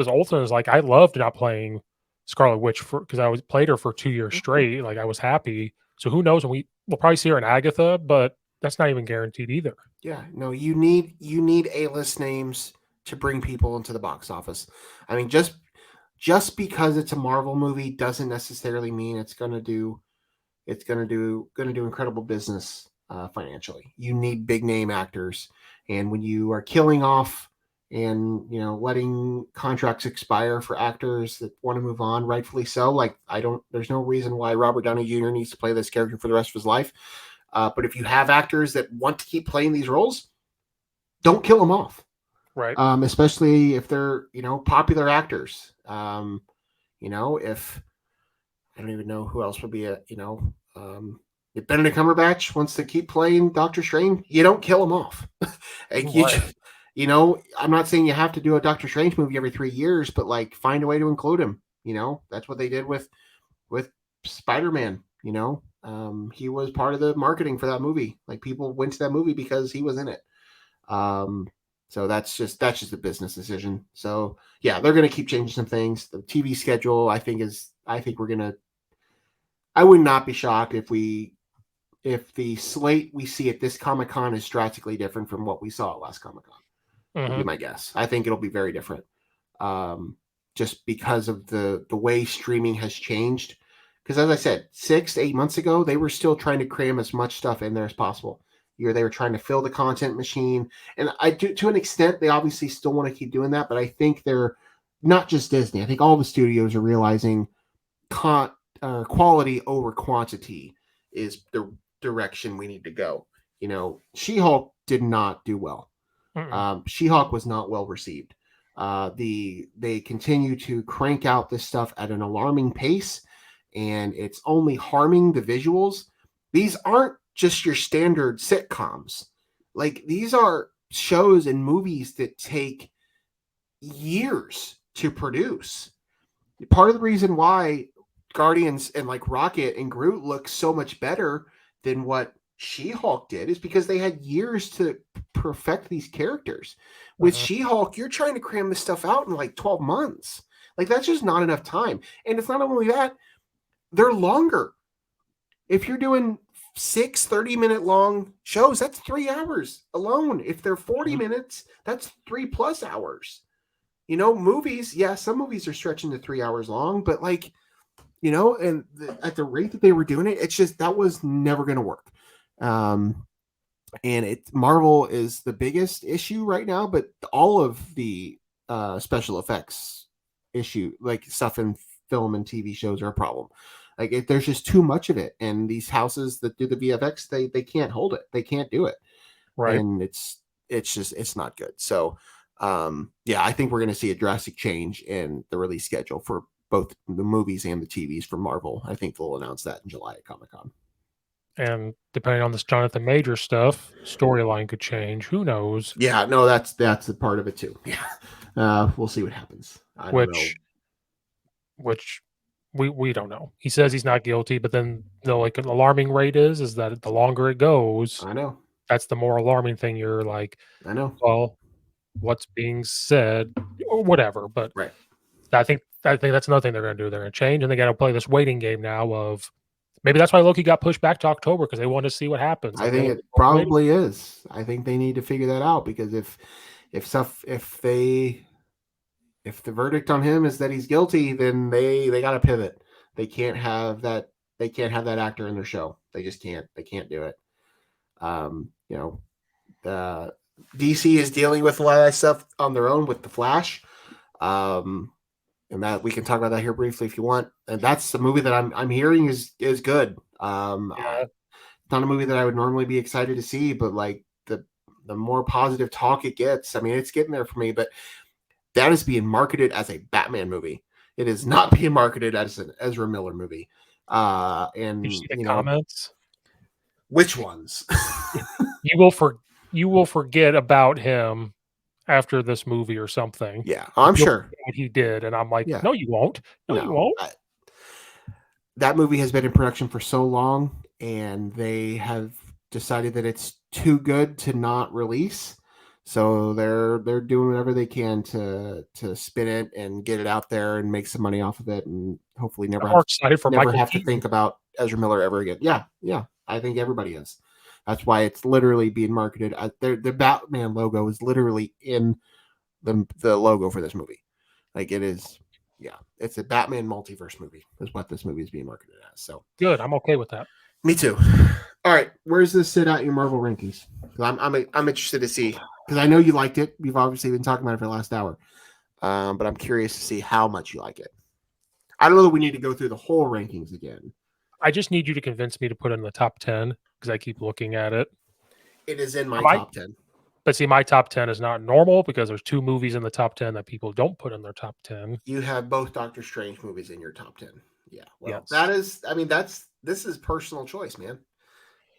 Olsen is like, I loved not playing Scarlet Witch because I was played her for 2 years straight. Like I was happy. So who knows when we'll probably see her in Agatha, but that's not even guaranteed either. Yeah, no, you need A-list names to bring people into the box office. I mean, just because it's a Marvel movie doesn't necessarily mean it's gonna do incredible business financially. You need big name actors, and when you are killing off and letting contracts expire for actors that want to move on, rightfully so. Like I don't, there's no reason why Robert Downey Jr. needs to play this character for the rest of his life. But if you have actors that want to keep playing these roles, don't kill them off. Right. Especially if they're popular actors. If I don't even know who else would be a If Benedict Cumberbatch wants to keep playing Doctor Strange, you don't kill him off. Like you, Right. I'm not saying you have to do a Doctor Strange movie every 3 years, but like find a way to include him. That's what they did with Spider-Man. He was part of the marketing for that movie. Like people went to that movie because he was in it. Um, so that's just a business decision. So yeah, they're gonna keep changing some things. The TV schedule, I think we're gonna. I would not be shocked if the slate we see at this Comic Con is drastically different from what we saw at last Comic Con. Would be Hmm. my guess. I think it'll be very different, um, just because of the way streaming has changed. Because as I said, 6 to 8 months ago, they were still trying to cram as much stuff in there as possible. They were trying to fill the content machine, and I do to an extent. They obviously still want to keep doing that, but I think they're not just Disney. I think all the studios are realizing con- quality over quantity is the direction we need to go. She-Hulk did not do well. Mm-mm. She-Hulk was not well received. They continue to crank out this stuff at an alarming pace, and it's only harming the visuals. These aren't just your standard sitcoms. Like these are shows and movies that take years to produce. Part of the reason why Guardians and like Rocket and Groot look so much better than what She-Hulk did is because they had years to perfect these characters. With Uh-huh. She-Hulk, you're trying to cram this stuff out in like 12 months. Like that's just not enough time. And it's not only that, they're longer. If you're doing 6 30-minute long shows, that's 3 hours alone. If they're 40 Mhm. minutes, that's 3+ hours. Movies, yeah, some movies are stretching to 3 hours long, but like, and at the rate that they were doing it, it's just that was never going to work. Um, and Marvel is the biggest issue right now, but all of the special effects issue, like stuff in film and TV shows, are a problem. Like there's just too much of it, and these houses that do the VFX, they can't hold it, they can't do it, Right. and it's not good. So yeah, I think we're going to see a drastic change in the release schedule for both the movies and the TVs for Marvel. I think they'll announce that in July at Comic Con. And depending on this Jonathan Major stuff, storyline could change. Who knows? Yeah, no, that's a part of it too. Yeah, we'll see what happens. I don't know. Which which we don't know. He says he's not guilty, but then the like an alarming rate is that the longer it goes, I know. that's the more alarming thing. You're like, I know. well, what's being said or whatever. But Right. I think that's another thing they're going to do. They're going to change, and they got to play this waiting game now. Of maybe that's why Loki got pushed back to October because they want to see what happens, I and think they're it waiting. probably is. I think they need to figure that out because if the verdict on him is that he's guilty, then they got to pivot. They can't have that. They can't have that actor in their show. They just can't. They can't do it. Um, you know, the DC is dealing with a lot of that stuff on their own with the Flash. Um, and that we can talk about that here briefly if you want. And that's the movie that I'm hearing is good. Yeah, It's not a movie that I would normally be excited to see, but like the more positive talk it gets, I mean, it's getting there for me. But that is being marketed as a Batman movie. It is not being marketed as an Ezra Miller movie. did you And see the comments? which ones? You will for you will forget about him after this movie or something. Yeah, Like, I'm you'll sure. forget what he did, and I'm like, Yeah, "No, you won't. No, you no, won't." that movie has been in production for so long, and they have decided that it's too good to not release. So they're doing whatever they can to spin it and get it out there and make some money off of it, and hopefully I'm more excited for never Michael have to Keaton. think about Ezra Miller ever again. Yeah, yeah, I think everybody is. That's why it's literally being marketed. The Batman logo is literally in the logo for this movie. Like it is, yeah, it's a Batman multiverse movie. Is what this movie is being marketed as. So Good, I'm okay with that. me too. All right, where's this sit out in your Marvel rankings? Because I'm interested to see because I know you liked it. We've obviously been talking about it for the last hour, but I'm curious to see how much you like it. I don't know that we need to go through the whole rankings again. I just need you to convince me to put it in the top 10 because I keep looking at it. It is in I my might top 10. but see, my top 10 is not normal because there's 2 movies in the top 10 that people don't put in their top 10. You have both Doctor Strange movies in your top 10. Yeah, well, Yes. this is personal choice, man.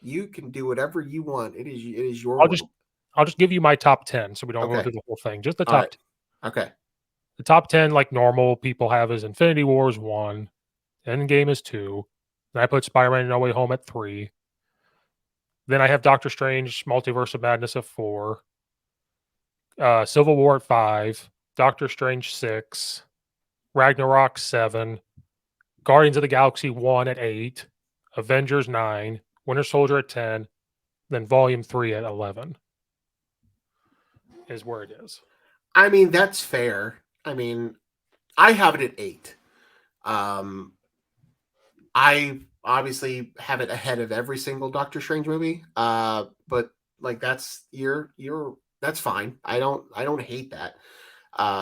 You can do whatever you want. It is your I'll just world. I'll just give you my top 10 so we don't go Okay. through the whole thing. Just the All right. top 10. Okay. The top 10 like normal people have is Infinity War is 1, Endgame is 2, then I put Spider-Man No Way Home at 3. Then I have Doctor Strange Multiverse of Madness at 4, Civil War at 5, Doctor Strange 6, Ragnarok 7, Guardians of the Galaxy 1 at 8, Avengers 9, Winter Soldier at 10, then Volume 3 at 11 is where it is. I mean, that's fair. I mean, I have it at 8. Um, I obviously have it ahead of every single Doctor Strange movie. But like you're that's fine. I don't hate that.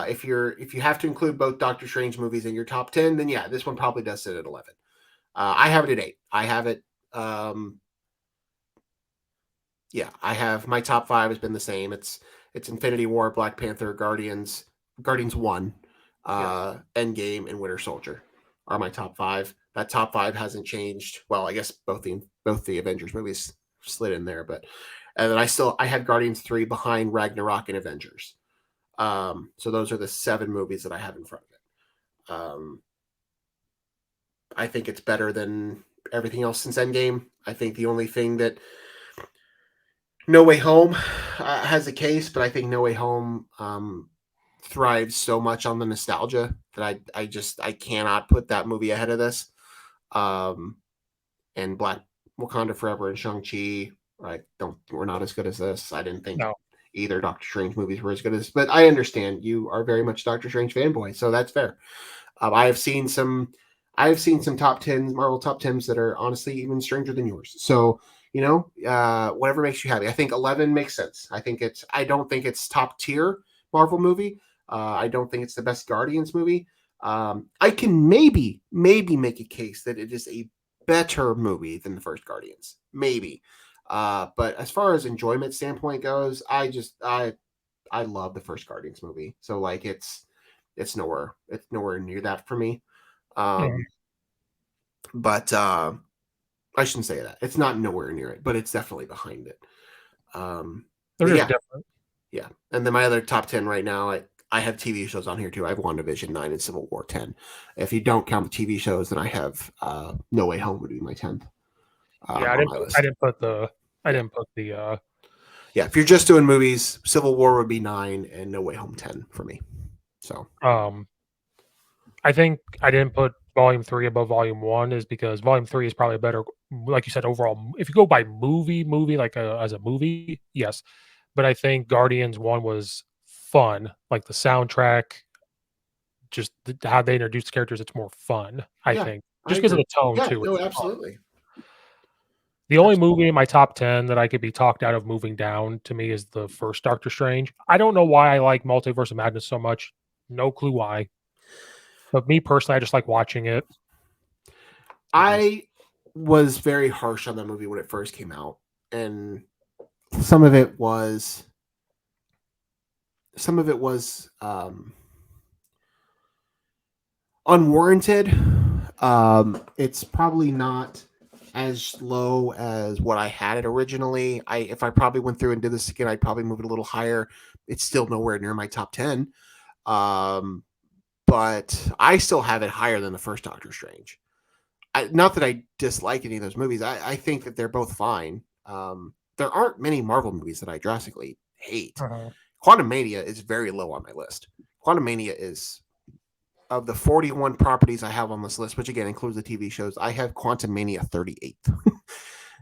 If you have to include both Doctor Strange movies in your top 10, then yeah, this one probably does sit at 11. I have it at 8. I have it. Yeah, I have my top 5 has been the same. It's Infinity War, Black Panther, Guardians 1, Yes. Endgame, and Winter Soldier are my top 5. That top 5 hasn't changed. Well, I guess both the Avengers movies slid in there, but and then I had Guardians 3 behind Ragnarok and Avengers. So those are the 7 movies that I have in front of it. I think it's better than everything else since Endgame. I think the only thing that No Way Home has a case, but I think No Way Home thrives so much on the nostalgia that I cannot put that movie ahead of this. Um, and Black Wakanda Forever and Shang-Chi, we're not as good as this. I didn't think No. either Doctor Strange movies were as good as, but I understand you are very much Doctor Strange fanboy, so that's fair. I have seen some top tens, Marvel top tens that are honestly even stranger than yours. So whatever makes you happy. I think 11 makes sense. I don't think it's top tier Marvel movie. I don't think it's the best Guardians movie. I can maybe make a case that it is a better movie than the first Guardians, maybe. But as far as enjoyment standpoint goes, I love the first Guardians movie. So like it's nowhere near that for me. Mhm. Um, but I shouldn't say that. It's not nowhere near it, but it's definitely behind it. They're But just yeah, different. yeah. And then my other top 10 right now, I have TV shows on here too. I have WandaVision 9 and Civil War 10. If you don't count the TV shows, then I have No Way Home would be my 10th Yeah, on my I list. didn't put the I Yeah. didn't put the Yeah. If you're just doing movies, Civil War would be 9 and No Way Home 10 for me. So, um I think I didn't put volume 3 above volume 1 is because volume 3 is probably a better, like you said, overall if you go by movie, like, as a movie, yes, but I think Guardians 1 was fun, like, the soundtrack, just how they introduced characters, it's more fun, I yeah, think, I just because of agree. the tone Yeah, too, no, it's fun. absolutely. The only Absolutely. movie in my top 10 that I could be talked out of moving down to me is the first Doctor Strange. I don't know why I like Multiverse of Madness so much, no clue why, but me personally, I just like watching it. I just I was very harsh on that movie when it first came out, and some of it was unwarranted. It's probably not as low as what I had it originally. If I probably went through and did this again, I'd probably move it a little higher. It's still nowhere near my top 10. Um, but I still have it higher than the first Doctor Strange. Not that I dislike any of those movies. I think that they're both fine. There aren't many Marvel movies that I drastically hate. uh Quantum Mania is very low on my list. Quantum Mania is of the 41 properties I have on this list, which again includes the TV shows. I have Quantum Mania 38th.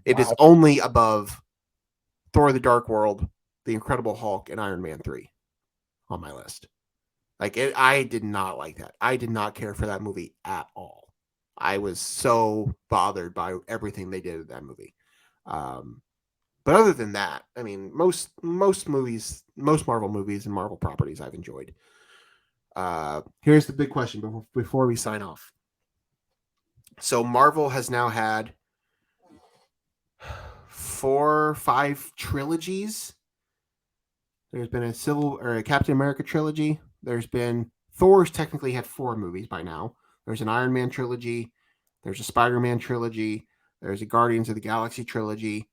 It is wow. only above Thor: The Dark World, The Incredible Hulk, and Iron Man 3 on my list. I did not like that. I did not care for that movie at all. I was so bothered by everything they did in that movie. Um, but other than that, I mean, most movies, most Marvel movies and Marvel properties I've enjoyed. Here's the big question before we sign off. So Marvel has now had 5 trilogies. There's been a Captain America trilogy. There's been Thor's technically had 4 movies by now. There's an Iron Man trilogy. There's a Spider-Man trilogy. There's a Guardians of the Galaxy trilogy.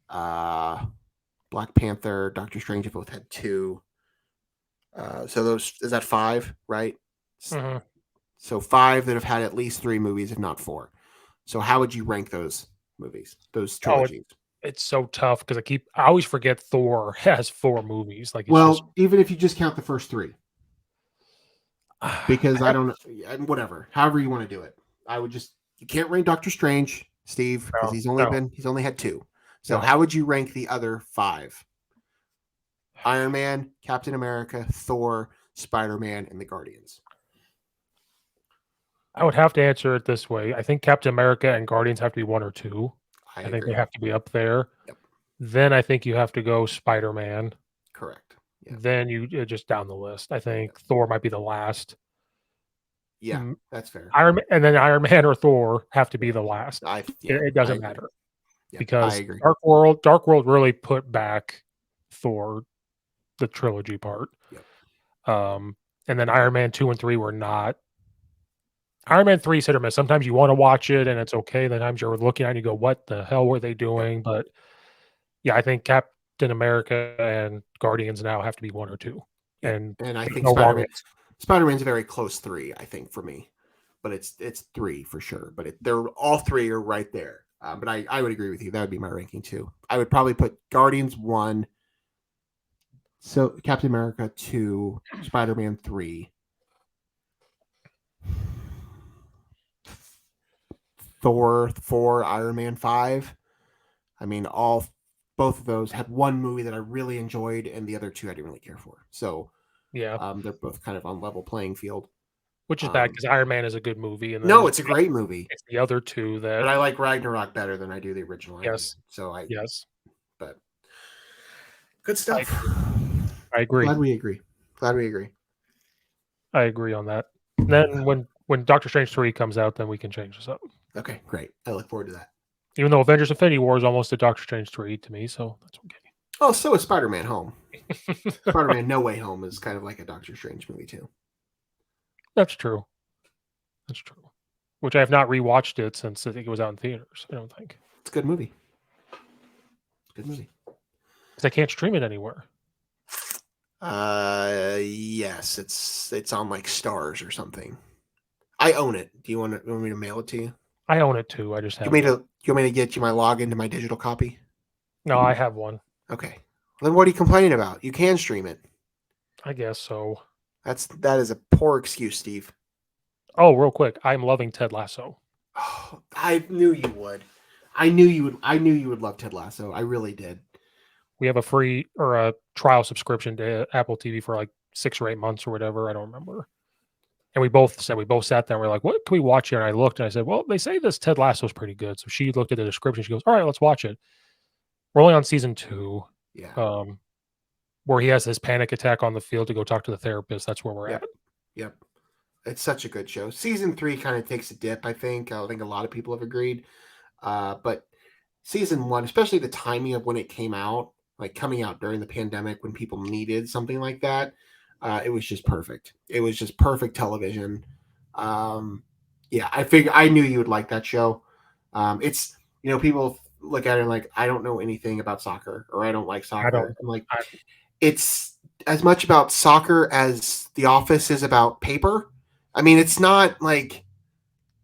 Black Panther, Doctor Strange have both had 2. So those is that 5, right? Mm-hmm. So 5 that have had at least 3 movies, if not 4. So how would you rank those movies, those Oh, trilogies? it's so tough because I always forget Thor has 4 movies. Like it's just Well, even if you just count the first 3, because I have, don't know, whatever, however you want to do it. I would just you can't rank Doctor Strange, Steve, because no, no, he's only had 2. So no. how would you rank the other 5? Iron Man, Captain America, Thor, Spider-Man, and the Guardians. I would have to answer it this way. I think Captain America and Guardians have to be 1 or 2. I I think they agree. have to be up there. Yep. Then I think you have to go Spider-Man. Correct. Yeah. Then you just down the list. I think Thor might be the last. Yeah, that's fair. And then Iron Man or Thor have to be the last. It doesn't matter Yep, I because agree. Dark World really put back Thor, the trilogy part. Yep. And then Iron Man 2 and 3 were not. Iron Man 3 is hit or miss. Sometimes you want to watch it and it's okay. Then times you're looking at it and you go, "What the hell were they doing?" Yep. But yeah, I think Captain America and Guardians now have to be 1 or 2. Yep. And I think no Spider-Man's a very close 3, I think, for me. But it's 3 for sure. But they're all 3 are right there. But I would agree with you. That would be my ranking too. I would probably put Guardians 1, so Captain America 2, Spider-Man 3, Thor 4, Iron Man 5. I mean, both of those had one movie that I really enjoyed, and the other 2 I didn't really care for. So yeah, they're both kind of on level playing field. which is bad because Iron Man is a good movie, and then No, it's a great movie. It's the other 2 that. But I like Ragnarok better than I do the original Iron Man. So yes, but good stuff. I agree. Glad we agree. I agree on that. Then when Doctor Strange 3 comes out, then we can change this up. Okay, great. I look forward to that. Even though Avengers Infinity War is almost a Doctor Strange 3 to me, so that's okay. Oh, so is Spider-Man Home. Spider-Man No Way Home is kind of like a Doctor Strange movie too. That's true. That's true. Which I have not rewatched it since I think it was out in theaters. I don't think. It's a good movie. Because I can't stream it anywhere. Yes, it's on like Stars or something. I own it. Do you want me to mail it to you? I own it too. I just have. You want me to get you my login to my digital copy? No, I have one. Okay. Then what are you complaining about? You can stream it. I guess so. That is a poor excuse, Steve. Oh, real quick, I'm loving Ted Lasso. Oh, I knew you would. I knew you would love Ted Lasso. I really did. We have a free or a trial subscription to Apple TV for like 6 or 8 months or whatever. I don't remember. And we both sat there and we're like, what can we watch here? And I looked and I said, well, they say this Ted Lasso is pretty good. So she looked at the description. She goes, all right, let's watch it. We're only on season 2. Yeah. Where he has his panic attack on the field to go talk to the therapist. That's where we're at. Yep. It's such a good show. Season 3 kind of takes a dip, I think. I think a lot of people have agreed. But season 1, especially the timing of when it came out, like coming out during the pandemic when people needed something like that, it was just perfect. It was just perfect television. I knew you would like that show. It's, people look at it and like, I don't know anything about soccer or I don't like soccer. I'm like, it's as much about soccer as The Office is about paper. I mean, it's not like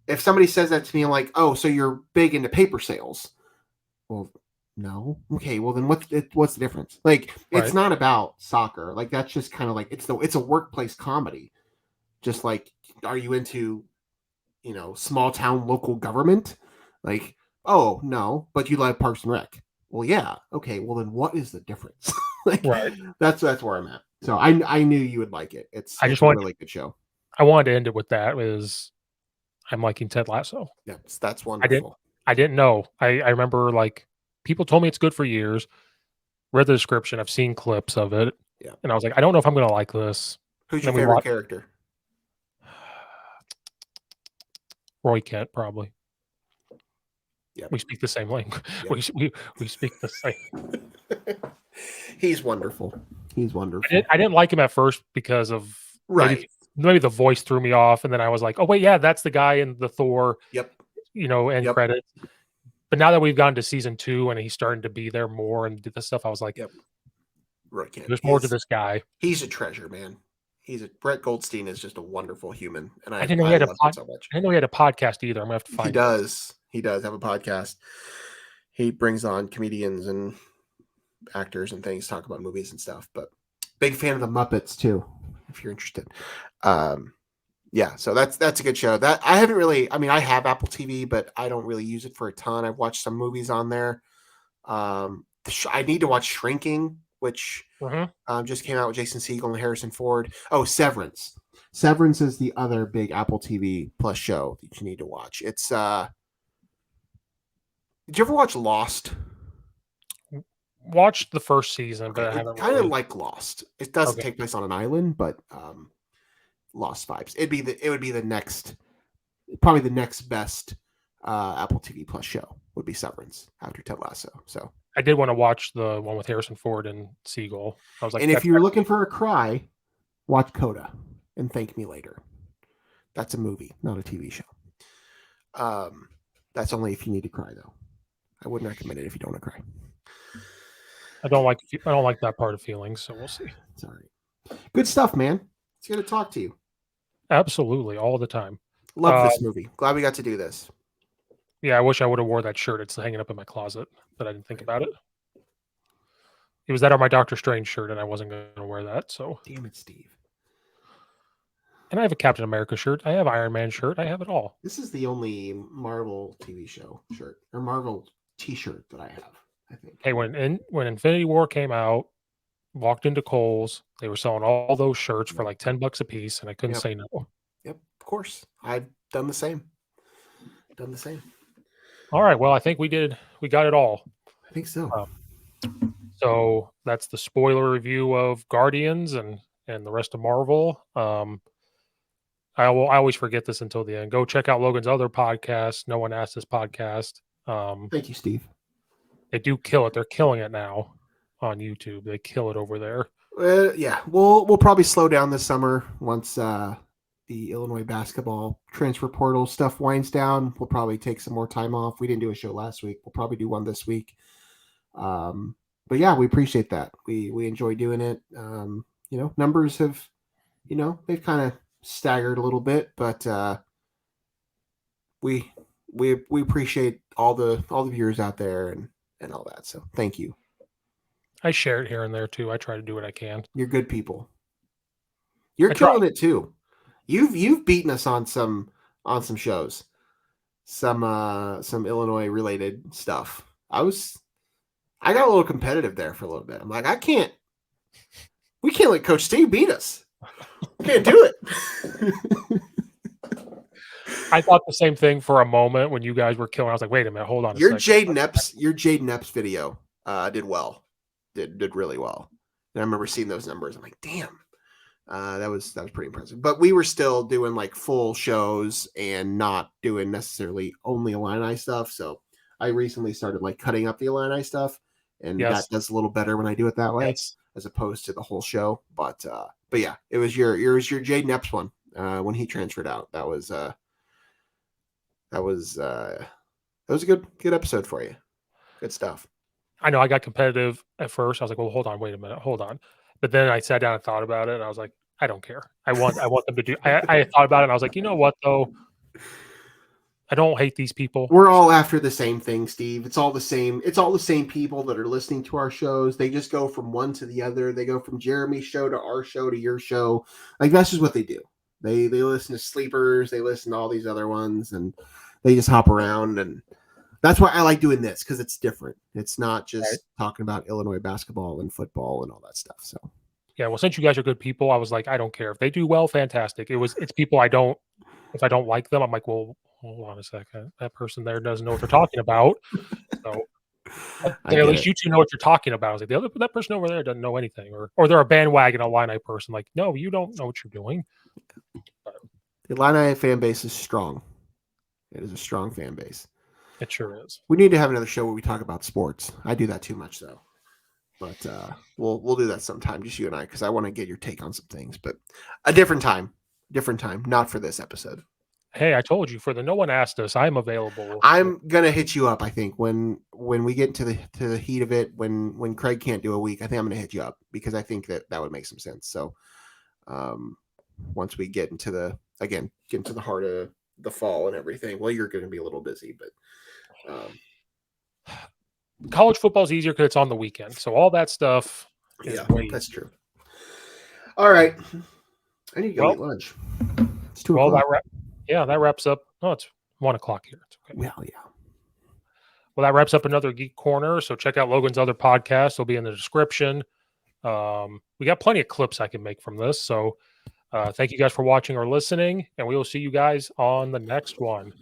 if somebody says that to me, I'm like, oh, so you're big into paper sales. Well, no. Okay, well then what's the difference? Like, it's not about soccer. Like that's just kind of like it's a workplace comedy. Just like, are you into, small town local government? Like, oh no, but you like Parks and Rec. Well, yeah. Okay, well then what is the difference? That's where I'm at. So I knew you would like it. It's a really good show. I wanted to end it with that. I'm liking Ted Lasso. Yeah, that's wonderful. I didn't know. I remember like people told me it's good for years. Read the description. I've seen clips of it. Yeah. And I was like, I don't know if I'm going to like this. Who's your favorite character? Roy Kent, probably. Yeah. We speak the same language. Yep. We speak the same. He's wonderful. I didn't like him at first because of maybe the voice threw me off, and then I was like, oh wait, yeah, that's the guy in the Thor. Yep. End credits. But now that we've gotten to season 2 and he's starting to be there more and do this stuff, I was like, Yep. Right. there's more to this guy. He's a treasure, man. Brett Goldstein is just a wonderful human, and I didn't know he I had a love him so much. I didn't know he had a podcast either. I'm gonna have to He find it. does. He does have a podcast. He brings on comedians and actors and things, talk about movies and stuff. But big fan of the Muppets too, if you're interested. Yeah, so that's a good show. That I haven't really. I mean, I have Apple TV, but I don't really use it for a ton. I've watched some movies on there. I need to watch Shrinking, which just came out with Jason Segel and Harrison Ford. Oh, Severance. Severance is the other big Apple TV Plus show that you need to watch. It's did you ever watch Lost? Watched the first season, but I haven't kind of really... like Lost. It doesn't take place on an island, but Lost vibes. It would be the next, probably the next best Apple TV Plus show would be Severance after Ted Lasso. So I did want to watch the one with Harrison Ford and Segel. I was like, and if you're looking for a cry, watch Coda and Thank Me Later. That's a movie, not a TV show. That's only if you need to cry, though. I wouldn't recommend it if you don't want to cry. I don't like that part of feelings, so we'll see. Sorry. Good stuff, man. It's good to talk to you. Absolutely, all the time. Love this movie. Glad we got to do this. Yeah, I wish I would have wore that shirt. It's hanging up in my closet, but I didn't think about it. It was that or my Doctor Strange shirt, and I wasn't going to wear that. So damn it, Steve. And I have a Captain America shirt. I have Iron Man shirt. I have it all. This is the only Marvel TV show shirt or Marvel T-shirt that I have. I think. Hey, when Infinity War came out, walked into Kohl's, they were selling all those shirts for like $10 a piece, and I couldn't say no. Yep, of course. I've done the same. All right. Well, I think we got it all. I think so. So that's the spoiler review of Guardians and the rest of Marvel. I always forget this until the end. Go check out Logan's other podcast, No One Asked This podcast. Thank you, Steve. They do kill it. They're killing it now on YouTube. They kill it over there. Yeah, we'll probably slow down this summer once the Illinois basketball transfer portal stuff winds down. We'll probably take some more time off. We didn't do a show last week. We'll probably do one this week. But yeah, we appreciate that. We enjoy doing it. Numbers have, they've kind of staggered a little bit, but we appreciate all the viewers out there and all that. So thank you. I share it here and there too. I try to do what I can. You're good people. You're killing it too. You've beaten us on some shows, some Illinois related stuff. I got a little competitive there for a little bit. I'm like, we can't let Coach Steve beat us. We can't do it. I thought the same thing for a moment when you guys were killing. I was like, wait a minute, hold on. Your Jaden Epps video did well. Did really well. And I remember seeing those numbers. I'm like, damn. That was pretty impressive. But we were still doing like full shows and not doing necessarily only Illini stuff. So I recently started like cutting up the Illini stuff, and that does a little better when I do it that way, as opposed to the whole show. But yeah, it was your Jaden Epps one when he transferred out. That was a good episode for you. Good stuff. I know I got competitive at first. I was like, well, hold on, wait a minute, hold on. But then I sat down and thought about it, and I was like, I don't care. I want them to do. I thought about it, and I was like, you know what, though? I don't hate these people. We're all after the same thing, Steve. It's all the same. It's all the same people that are listening to our shows. They just go from one to the other. They go from Jeremy's show to our show to your show. Like, that's just what they do. They listen to Sleepers. They listen to all these other ones, and they just hop around. And that's why I like doing this, because it's different. It's not just talking about Illinois basketball and football and all that stuff. So, yeah. Well, since you guys are good people, I was like, I don't care if they do well. Fantastic. It's people if I don't like them, I'm like, well, hold on a second. That person there doesn't know what they're talking about. So at least you two know what you're talking about. I was like, that person over there doesn't know anything, or they're a bandwagon Illini person. Like, no, you don't know what you're doing. But the Illini fan base is strong. It is a strong fan base. It sure is. We need to have another show where we talk about sports. I do that too much, though. But we'll do that sometime, just you and I, because I want to get your take on some things. But a different time, not for this episode. Hey, I told you for the no one asked us, I'm available. I'm gonna hit you up. I think when we get into the heat of it, when Craig can't do a week, I think I'm gonna hit you up because I think that would make some sense. So, um, once we get into the heart of the fall and everything, well, you're gonna be a little busy, but College football is easier because it's on the weekend. So all that stuff is yeah, way that's easier. true. All right, I need to go Well, eat lunch. It's 2 well, o'clock. that wraps up. Oh, it's 1 o'clock here. It's okay. Well, yeah. Well, that wraps up another Geek Corner. So check out Logan's other podcasts. They'll be in the description. We got plenty of clips I can make from this. So thank you guys for watching or listening, and we will see you guys on the next one.